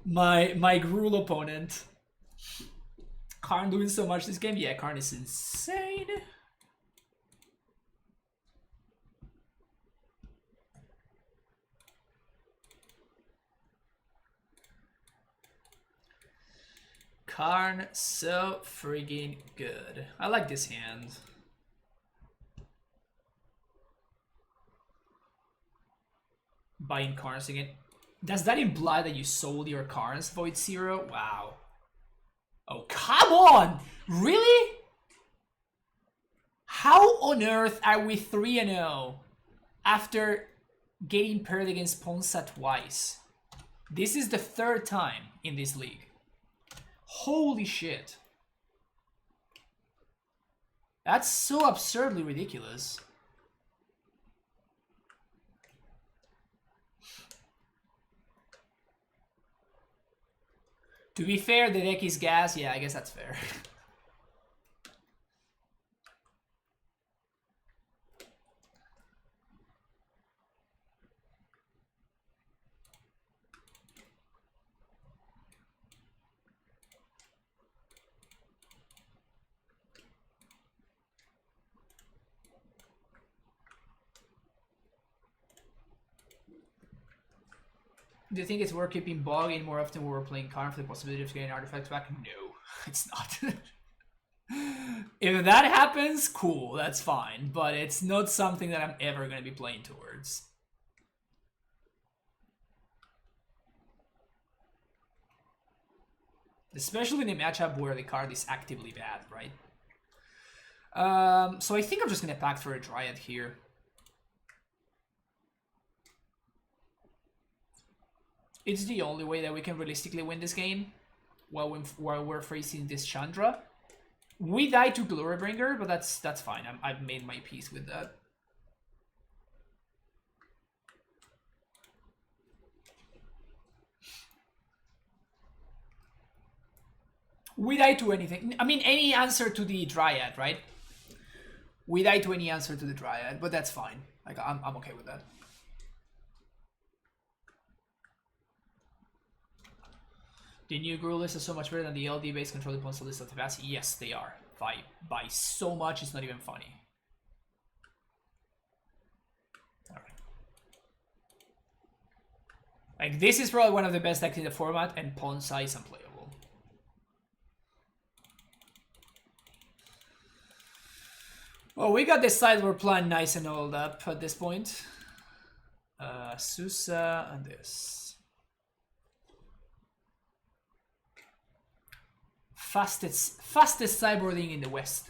A: my Gruul opponent. Karn doing so much this game. Yeah, Karn is insane. Karn, so freaking good. I like this hand. Buying Karns again. Does that imply that you sold your Karns, Void Zero? Wow. Oh, come on! Really? How on earth are we 3-0 after getting paired against Ponza twice? This is the third time in this league. Holy shit. That's so absurdly ridiculous. To be fair, the deck is gas. Yeah, I guess that's fair. Do you think it's worth keeping Bog in more often when we're playing Karn for the possibility of getting artifacts back? No, it's not. If that happens, cool, that's fine. But it's not something that I'm ever going to be playing towards. Especially in a matchup where the card is actively bad, right? So I think I'm just going to pack for a Dryad here. It's the only way that we can realistically win this game while we're facing this Chandra. We die to Glorybringer, but that's fine. I've made my peace with that. We die to anything. I mean, any answer to the Dryad, right? We die to any answer to the Dryad, but that's fine. Like I'm okay with that. The new Gruul list is so much better than the LD based control opponents list of the past. Yes, they are. By so much, it's not even funny. Alright. Like, this is probably one of the best decks in the format, and Ponza is unplayable. Well, we got the sideboard plan nice and oiled up at this point. Susa and this. Fastest sideboarding in the West.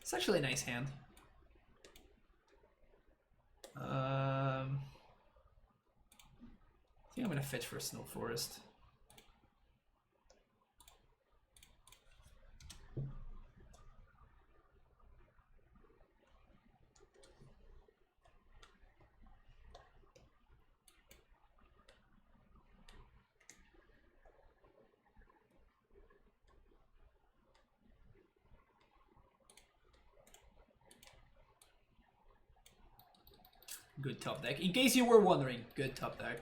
A: It's actually a nice hand. I think I'm gonna fetch for a Snow Forest. Good top deck. In case you were wondering, good top deck.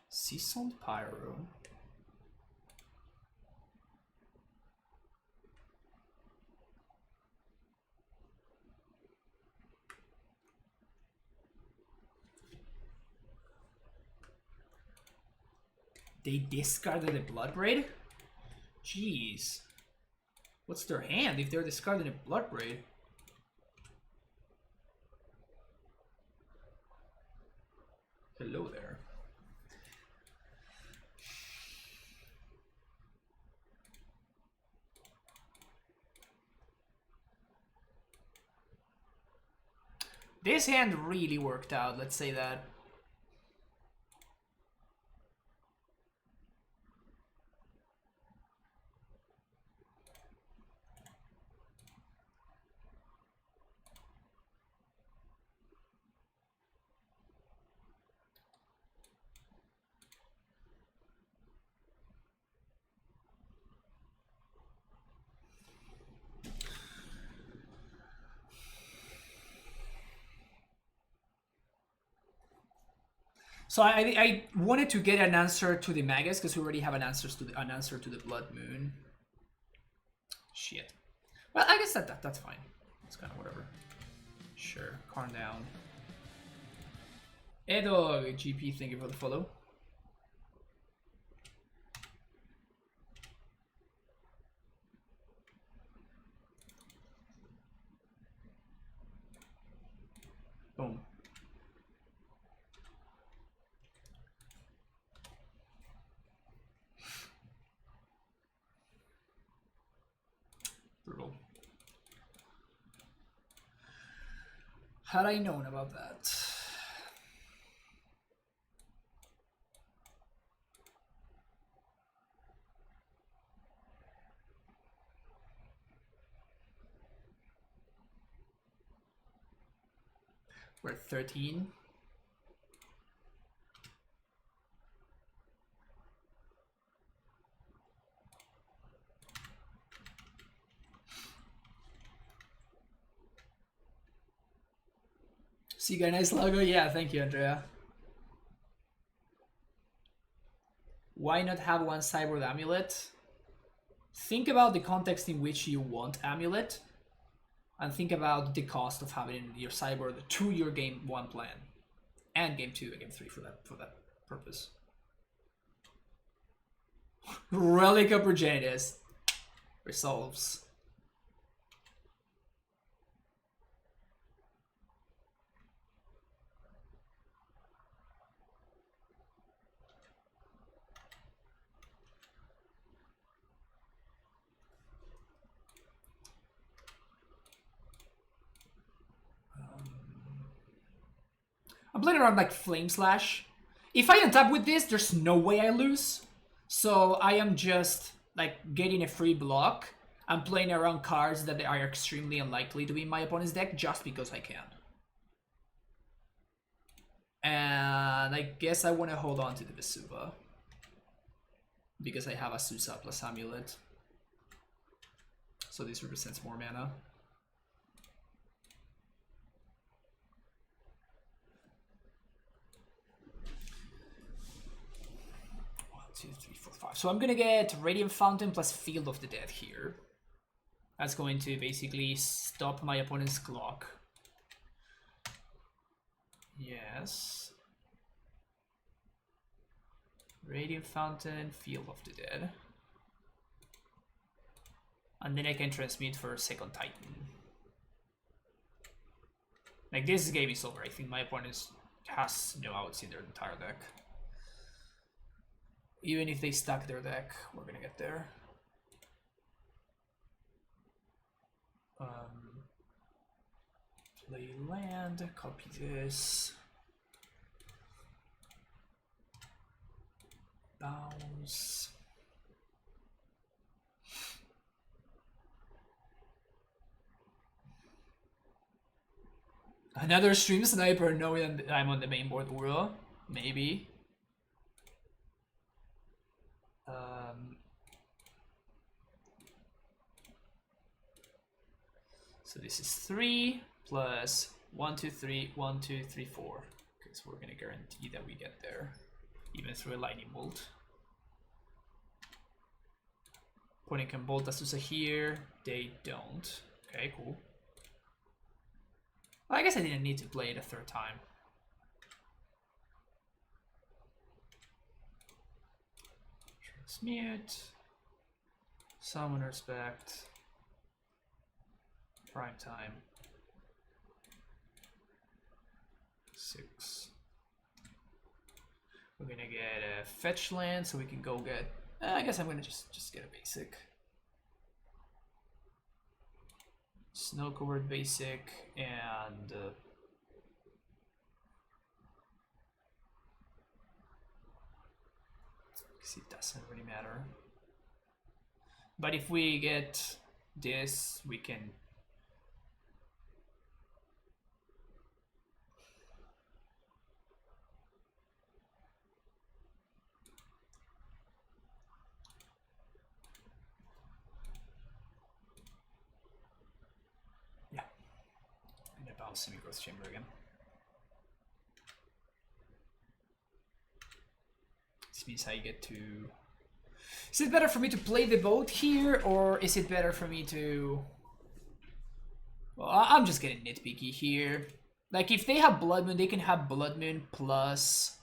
A: Seasoned Pyro. They discarded a Bloodbraid? Jeez. What's their hand if they're discarding a Bloodbraid? Hello there. This hand really worked out, let's say that. So I wanted to get an answer to the Magus because we already have an answer to the Blood Moon. Shit. Well, I guess that's fine. It's kind of whatever. Sure. Calm down. Edog GP, thank you for the follow. Boom. Brutal. Had I known about that. We're at 13. See, got a nice logo? Yeah, thank you, Andrea. Why not have one Cyborg Amulet? Think about the context in which you want Amulet, and think about the cost of having your Cyborg to your game 1 plan, and game 2 and game 3 for that purpose. Relic of Progenitus resolves. I'm playing around like Flame Slash. If I untap with this, there's no way I lose. So I am just like getting a free block. I'm playing around cards that are extremely unlikely to be in my opponent's deck just because I can. And I guess I want to hold on to the Vesuva, because I have a Susa plus Amulet. So this represents more mana. So I'm gonna get Radiant Fountain plus Field of the Dead here. That's going to basically stop my opponent's clock. Yes. Radiant Fountain, Field of the Dead. And then I can transmute for a second Titan. Like, this game is over. I think my opponent has no outs in their entire deck. Even if they stack their deck, we're gonna get there. Play land, copy this. Bounce. Another stream sniper knowing that I'm on the main board, Urza. Maybe. So this is 3 plus 1, 2, 3, 1, 2, 3, 4. Because we're gonna guarantee that we get there, even through a lightning bolt. Opponent can bolt Azusa here. They don't. Okay, cool. Well, I guess I didn't need to play it a third time. Transmute. Summoner's Pact. Prime time. 6. We're gonna get a fetch land, so we can go get. I guess I'm gonna just get a basic. Snow covered basic and. Because it doesn't really matter. But if we get this, we can. Semi-growth chamber again. This means I get to. Is it better for me to play the boat here, or is it better for me to? Well, I'm just getting nitpicky here. Like, if they have Blood Moon, they can have Blood Moon plus.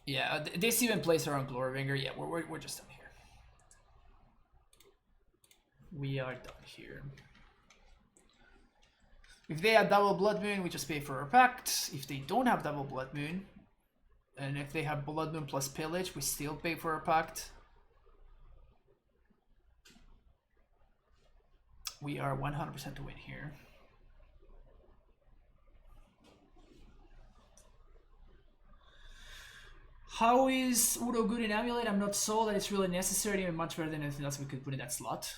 A: Yeah, this even plays around Glorybringer. Yeah, we're just done here. We are done here. If they have double Blood Moon, we just pay for our pact. If they don't have double Blood Moon, and if they have Blood Moon plus Pillage, we still pay for our pact. We are 100% to win here. How is Udo good in Amulet? I'm not sold that it's really necessary and much better than anything else we could put in that slot.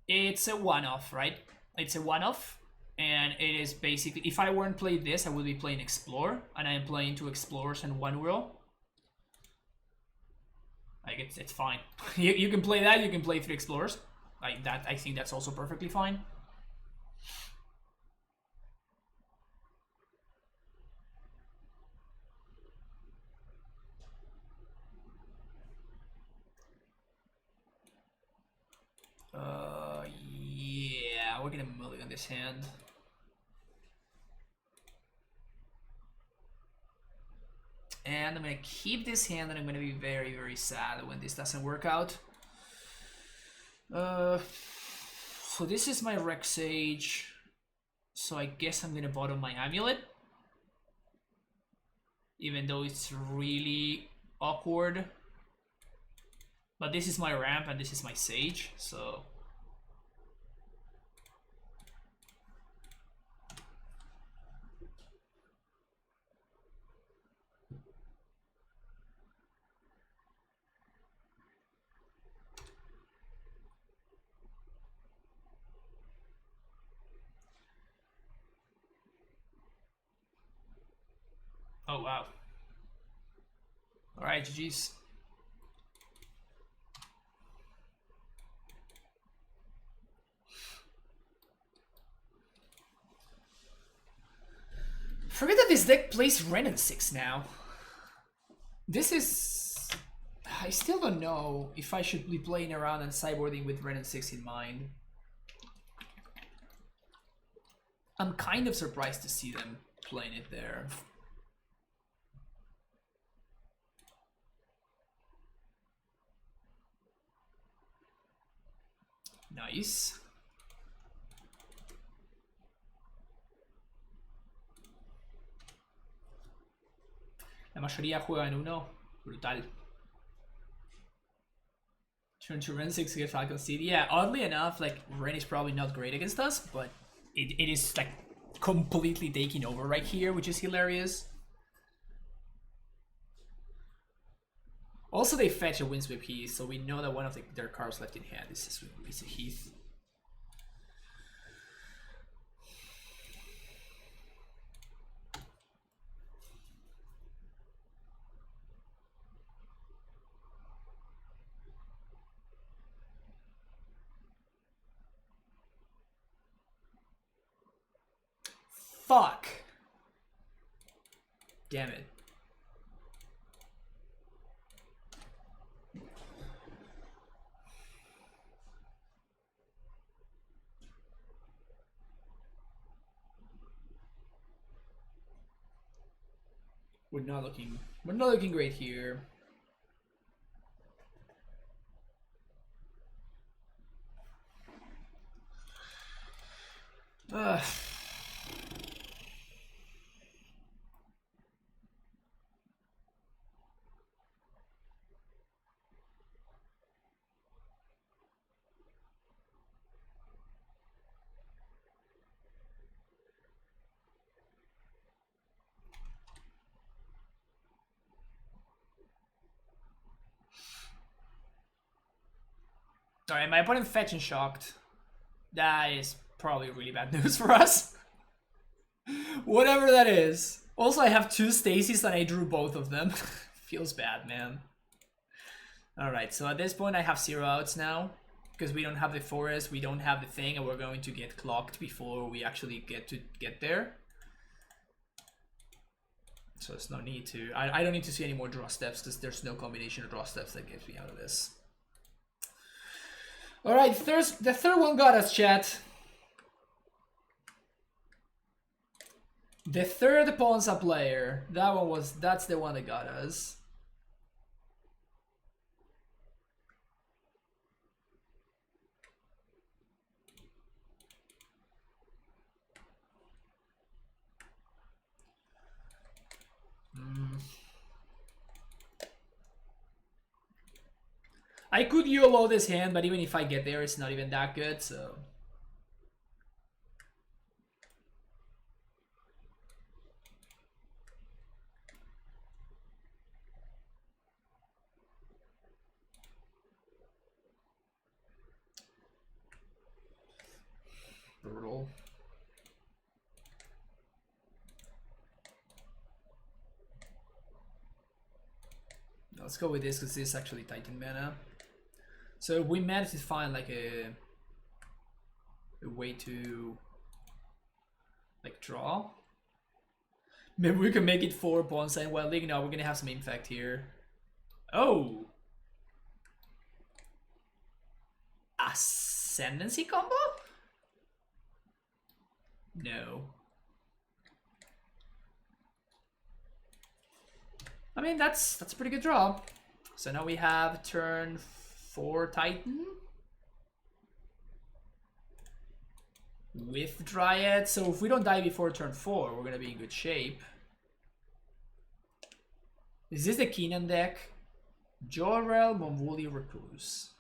A: It's a one-off, right? It's a one-off. And it is basically, if I weren't playing this, I would be playing Explore, and I am playing 2 Explorers and 1 Whirl. Like, it's fine. you can play that, you can play 3 Explorers. Like that, I think that's also perfectly fine. Yeah, we're gonna mulligan this hand. And I'm gonna keep this hand, and I'm gonna be very, very sad when this doesn't work out. So this is my Rex Sage. So I guess I'm gonna bottom my Amulet. Even though it's really awkward. But this is my ramp and this is my Sage, so. Oh, wow. Alright, GG's. Forget that this deck plays Renin 6 now. This is I still don't know if I should be playing around and sideboarding with Ren and 6 in mind. I'm kind of surprised to see them playing it there. Nice. La mayoría juega en 1. Brutal. Turn to Ren 6 against Falcon Seed. Yeah, oddly enough, like, Ren is probably not great against us, but it is, like, completely taking over right here, which is hilarious. Also, they fetch a Windsweep Heath, so we know that one of their cards left in hand is a Heath. Fuck. Damn it. We're not looking great here. Ugh. Alright, my opponent fetch and shocked. That is probably really bad news for us. Whatever that is. Also, I have 2 Stasis and I drew both of them. Feels bad, man. Alright, so at this point I have 0 outs now. Because we don't have the forest, we don't have the thing, and we're going to get clocked before we actually get there. So there's no need to... I don't need to see any more draw steps, because there's no combination of draw steps that gets me out of this. Alright, the third one got us, chat. The third Ponza player. That's the one that got us. I could YOLO this hand, but even if I get there, it's not even that good, so... Brutal. Let's go with this, because this is actually Titan mana. So we managed to find like a way to like draw. Maybe we can make it 4 bonsai. Well, like, no, we're gonna have some impact here. Oh, Ascendancy combo? No. I mean, that's a pretty good draw. So now we have turn 4 Titan with Dryad. So if we don't die before turn 4, we're gonna be in good shape. Is this the Keenan deck? Jorel, Monvoli, Recluse.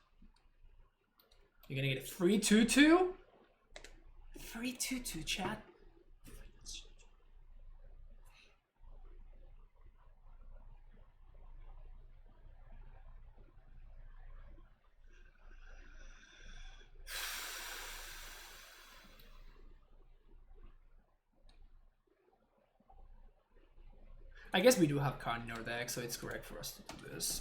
A: You're gonna get a free 2-2? Free 2-2, chat. I guess we do have card in our deck, so it's correct for us to do this.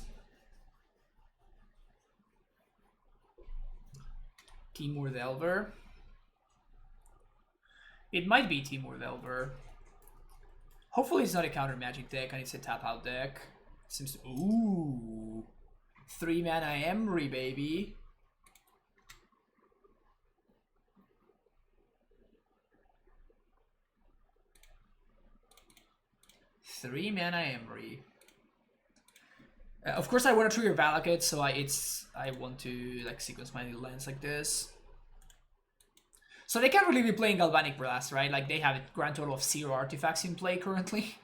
A: Temur the Elver. It might be Temur the Elver. Hopefully it's not a counter magic deck and it's a tap out deck. Seems to... Ooh. 3 mana Emery, baby. Three mana Emery. Of course, I want to trigger Valakut, so I want to like sequence my lands like this. So they can't really be playing Galvanic Blast, right? Like they have a grand total of 0 artifacts in play currently.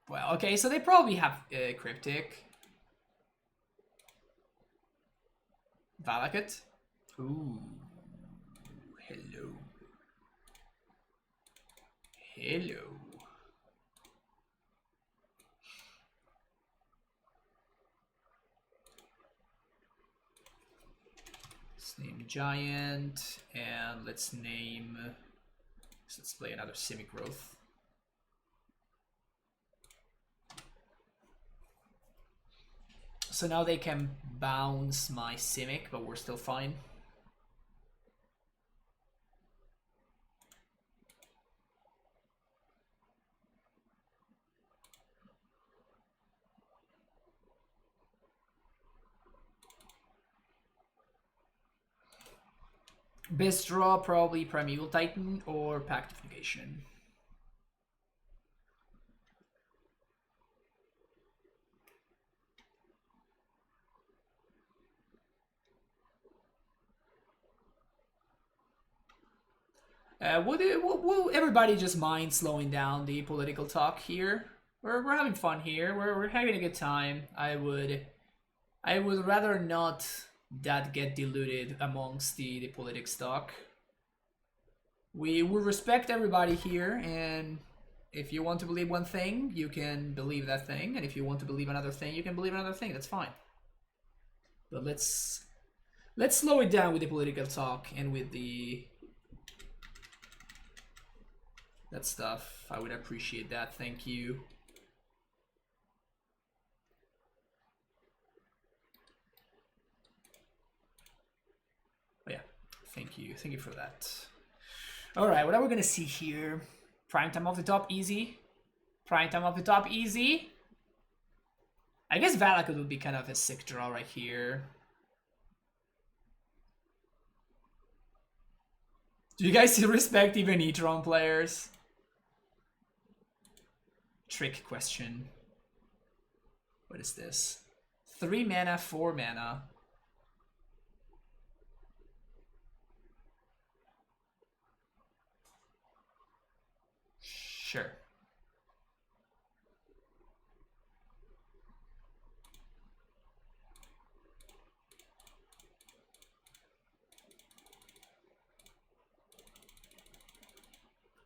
A: Well, okay, so they probably have Cryptic. Valakut. Ooh. Hello. Hello. Let's name Giant, and let's name... let's play another Simic Growth. So now they can bounce my Simic, but we're still fine. Best draw, probably Primeval Titan or Pact of Negation. Will everybody just mind slowing down the political talk here? We're having fun here. We're having a good time. I would rather not that get diluted amongst the politics talk. We respect everybody here, and if you want to believe one thing, you can believe that thing, and if you want to believe another thing, you can believe another thing. That's fine. But let's slow it down with the political talk and with that stuff. I would appreciate that. Thank you. Oh, yeah. Thank you. Thank you for that. All right. What are we going to see here? Prime time off the top, easy. Prime time off the top, easy. I guess Valakut would be kind of a sick draw right here. Do you guys still respect even Tron players? Trick question. What is this? 3 mana, 4 mana. Sure.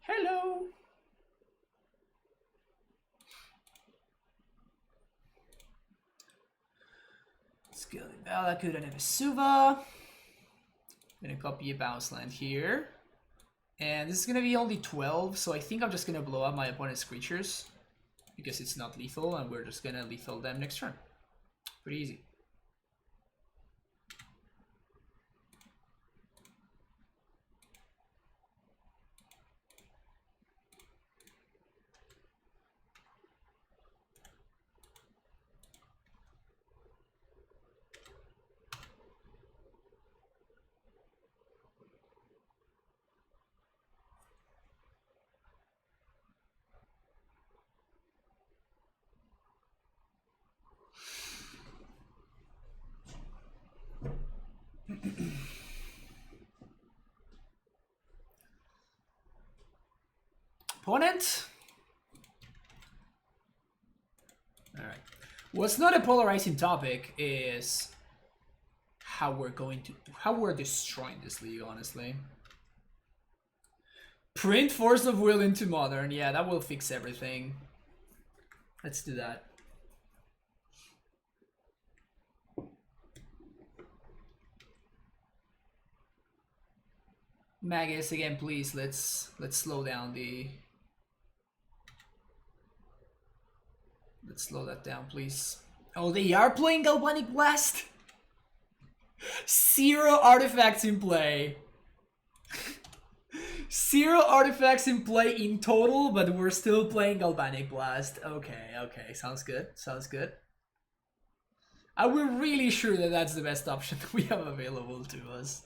A: Hello. Let's go to Valakut and Vesuva. Gonna copy a bounce land here. And this is gonna be only 12, so I think I'm just gonna blow up my opponent's creatures. Because it's not lethal, and we're just gonna lethal them next turn. Pretty easy. Opponent. All right. What's not a polarizing topic is how we're destroying this league, honestly. Print Force of Will into Modern. Yeah, that will fix everything. Let's do that. Magus again, please. Let's slow down the. Let's slow that down, please. Oh, they are playing Galvanic Blast. 0 artifacts in play. 0 artifacts in play in total, but we're still playing Galvanic Blast. Okay, okay, sounds good, sounds good. We're really sure that that's the best option we have available to us.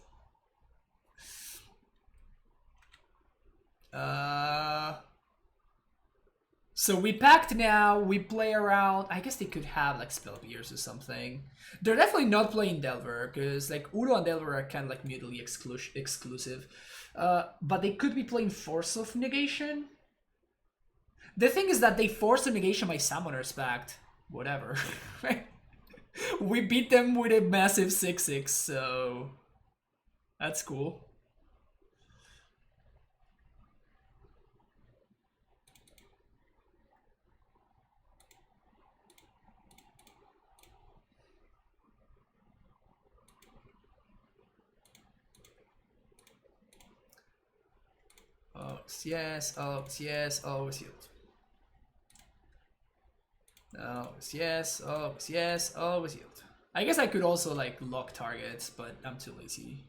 A: So we packed now, we play around. I guess they could have like Spellbeers or something. They're definitely not playing Delver, because like Udo and Delver are kind of like mutually exclusive. But they could be playing Force of Negation. The thing is that they forced a negation by Summoner's Pact. Whatever. We beat them with a massive 6-6, so that's cool. Oh, yes, oh, yes, always healed. Oh, yes, oh, yes, always healed. I guess I could also like lock targets, but I'm too lazy.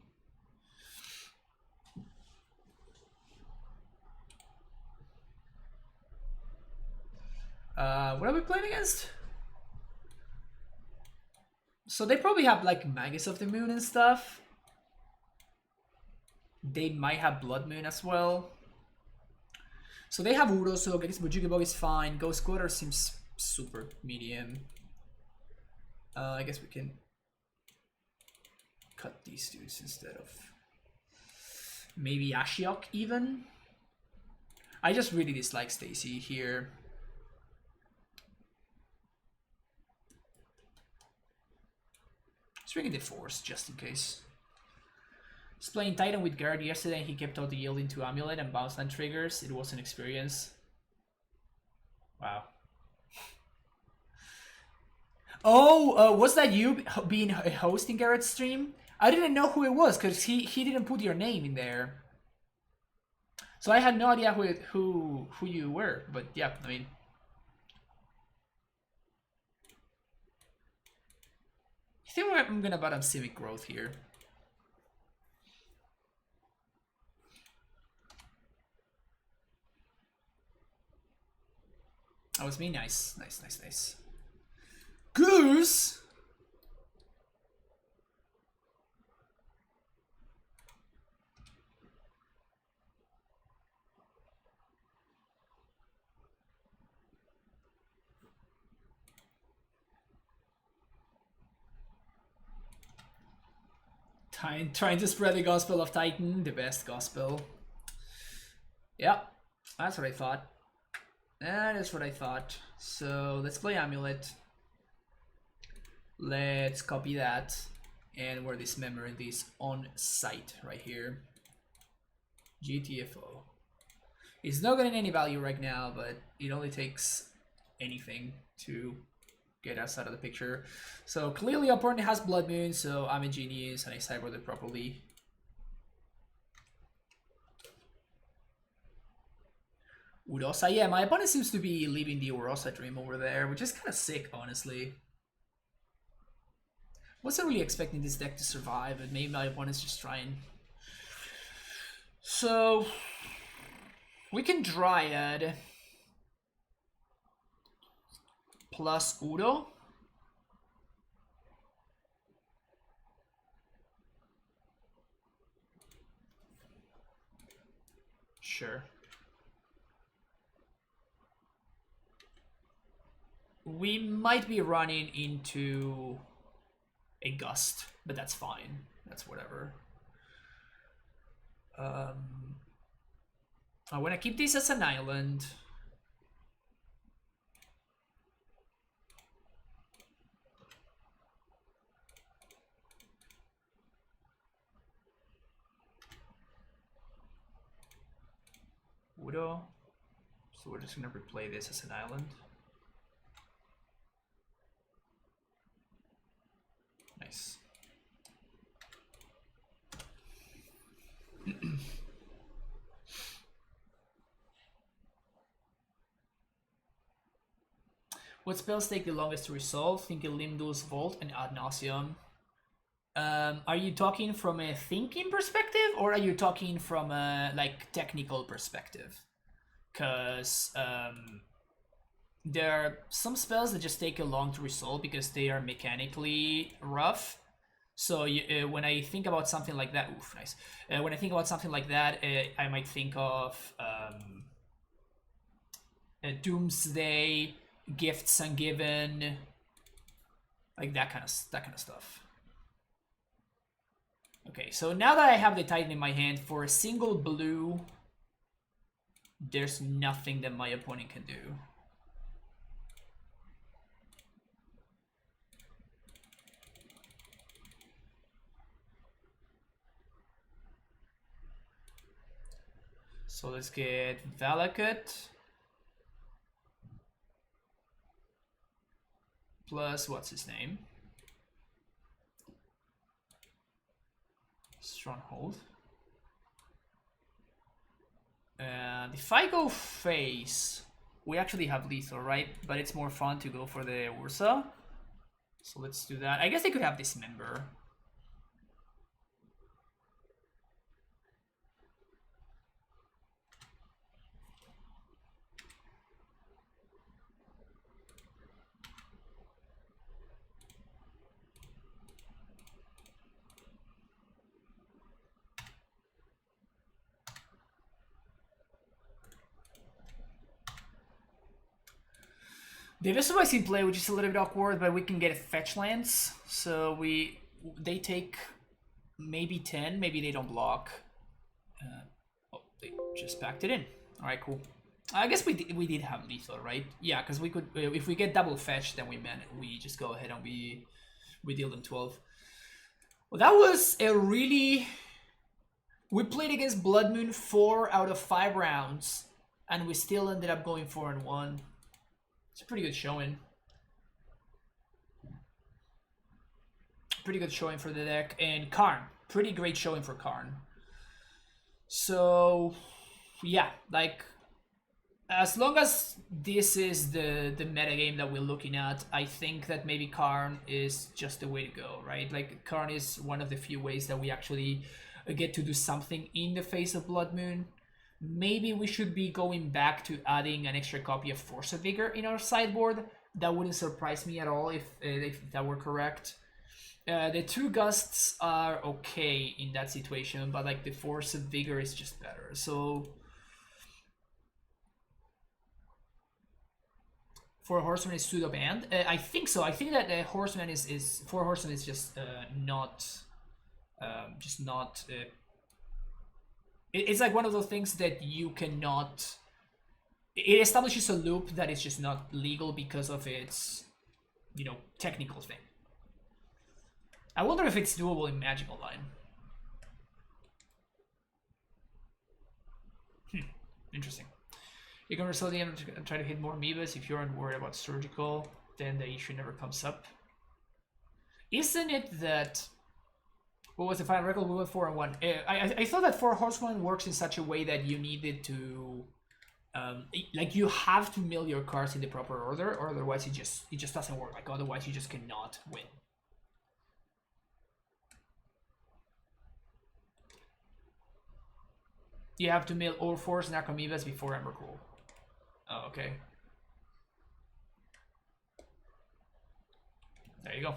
A: What are we playing against? So they probably have like Magus of the Moon and stuff. They might have Blood Moon as well. So they have Uro, so I guess Bujugibog is fine. Ghost Quarter seems super medium. I guess we can cut these dudes instead of maybe Ashiok even. I just really dislike Stacy here. Swinging the Force just in case. I was playing Titan with Garrett yesterday and he kept out the yielding to Amulet and bounce land triggers. It was an experience. Wow. Oh, was that you being a host in Garrett's stream? I didn't know who it was because he didn't put your name in there. So I had no idea who you were, but yeah, I mean. I think I'm gonna bet on Civic Growth here. That was me. Nice, nice, nice, nice. Goose! Trying to spread the gospel of Titan, the best gospel. Yeah, that's what I thought. That is what I thought. So let's play Amulet. Let's copy that. And we're dismembering this on site right here. GTFO. It's not getting any value right now, but it only takes anything to get us out of the picture. So clearly opponent has Blood Moon, so I'm a genius and I cybered it properly. Urza, yeah, my opponent seems to be leaving the Urza dream over there, which is kind of sick, honestly. Wasn't really expecting this deck to survive, but maybe my opponent's just trying. So we can Dryad plus Udo. Sure. We might be running into a Gust, but that's fine. That's whatever. I want to keep this as an island. Udo. So we're just going to replay this as an island. Nice. What spells take the longest to resolve? Think Limdus, Vault, and Ad Nauseam. Are you talking from a thinking perspective, or are you talking from a like technical perspective? Because there are some spells that just take a long to resolve because they are mechanically rough. So when I think about something like that, oof, nice. When I think about something like that, I might think of Doomsday, Gifts Ungiven, like that kind of stuff. Okay, so now that I have the Titan in my hand, for a single blue, there's nothing that my opponent can do. So let's get Valakut. Plus, what's his name? Stronghold. And if I go face, we actually have lethal, right? But it's more fun to go for the Urza. So let's do that. I guess they could have Dismember. The Visualize in play, which is a little bit awkward, but we can get fetch lands. So they take maybe 10, maybe they don't block. Oh, they just packed it in. All right, cool. I guess we did have lethal, right? Yeah, because we could, if we get double fetch, then we just go ahead and we deal them 12. Well, that was a really. We played against Blood Moon 4 out of 5 rounds, and we still ended up going 4-1. It's a pretty good showing. Pretty good showing for the deck. And Karn. Pretty great showing for Karn. So, yeah, like, as long as this is the metagame that we're looking at, I think that maybe Karn is just the way to go, right? Like, Karn is one of the few ways that we actually get to do something in the face of Blood Moon. Maybe we should be going back to adding an extra copy of Force of Vigor in our sideboard. That wouldn't surprise me at all if that were correct. The 2 Gusts are okay in that situation, but like the Force of Vigor is just better. So for Horseman is pseudo banned. I think so. I think that Horseman is for Horseman is just not. It's like one of those things that you cannot. It establishes a loop that is just not legal because of its, technical thing. I wonder if it's doable in Magic Online. Interesting. You can result and try to hit more amoebas if you aren't worried about surgical, then the issue never comes up. Isn't it that? What was the final record? We went 4-1. I thought that 4 Horsemen works in such a way that you needed to, like you have to mill your cards in the proper order, or otherwise it just doesn't work. Like otherwise you just cannot win. You have to mill all 4 Narcomoebas before Embercruel. Oh, okay. There you go.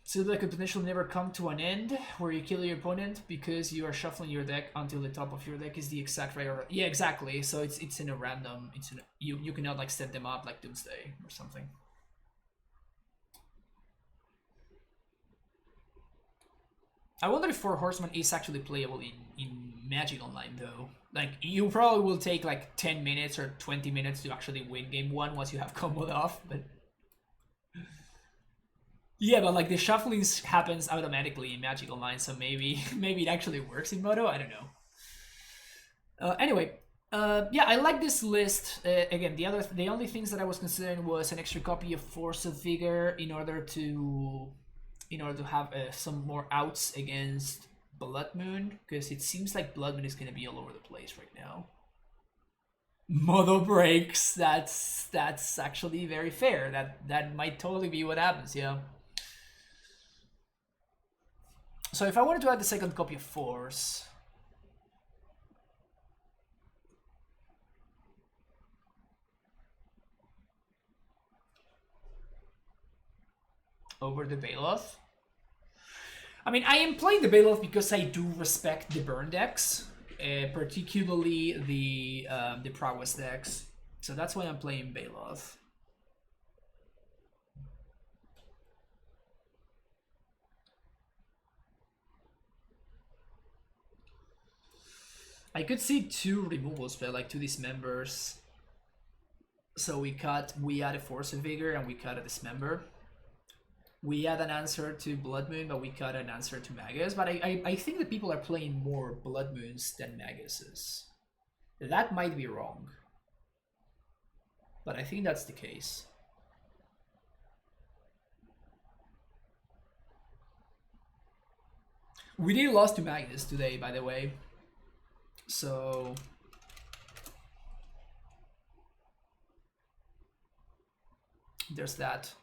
A: So that could potentially never come to an end where you kill your opponent because you are shuffling your deck until the top of your deck is the exact right order. Yeah, exactly. So it's in a random. You cannot like set them up like Doomsday or something. I wonder if 4 Horsemen is actually playable in Magic Online though. Like you probably will take like 10 minutes or 20 minutes to actually win game 1 once you have comboed off, but. Yeah, but like the shuffling happens automatically in Magic Online, so maybe it actually works in Moto. I don't know. Anyway, yeah, I like this list. Again, the only things that I was considering was an extra copy of Force of Vigor in order to have some more outs against Blood Moon, because it seems like Blood Moon is gonna be all over the place right now. Mono breaks. That's actually very fair. That might totally be what happens. Yeah. So if I wanted to add the second copy of Force, over the Baloth. I mean, I am playing the Baloth because I do respect the burn decks, particularly the Prowess decks. So that's why I'm playing Baloth. I could see 2 removals, but like 2 dismembers. So we add a Force of Vigor and we cut a Dismember. We add an answer to Blood Moon, but we cut an answer to Magus. But I think that people are playing more Blood Moons than Maguses. That might be wrong, but I think that's the case. We did lose to Magus today, by the way. So there's that.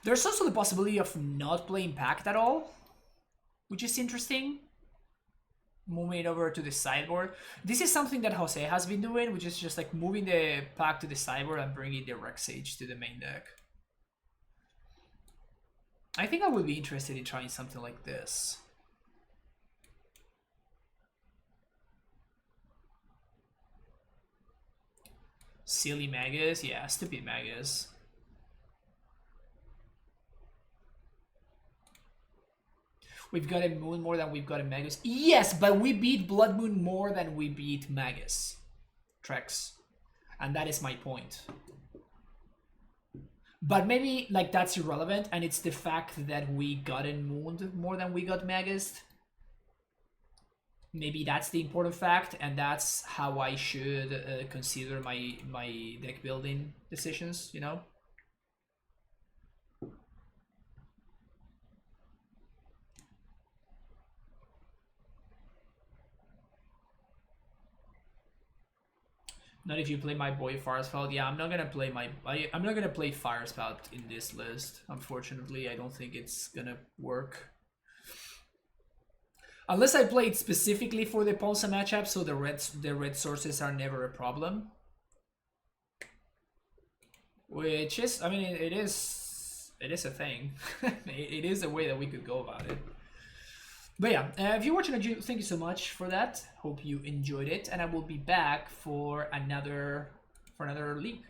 A: There's also the possibility of not playing Pact at all, which is interesting. Moving it over to the sideboard. This is something that Jose has been doing, which is just like moving the Pact to the sideboard and bringing the Rex Sage to the main deck. I think I would be interested in trying something like this. Silly Magus? Yeah, stupid Magus. We've got a Moon more than we've got a Magus. Yes, but we beat Blood Moon more than we beat Magus. Trex. And that is my point. But maybe like that's irrelevant, and it's the fact that we got a Moon more than we got Magus. Maybe that's the important fact, and that's how I should consider my deck building decisions, you know? Not if you play my boy Firespout. Yeah, I'm not gonna play I'm not gonna play Firespout in this list. Unfortunately, I don't think it's gonna work. Unless I play it specifically for the Ponza matchup, so the red sources are never a problem. Which is, I mean, it is a thing. It is a way that we could go about it. But yeah, if you're watching, thank you so much for that. Hope you enjoyed it, and I will be back for another league.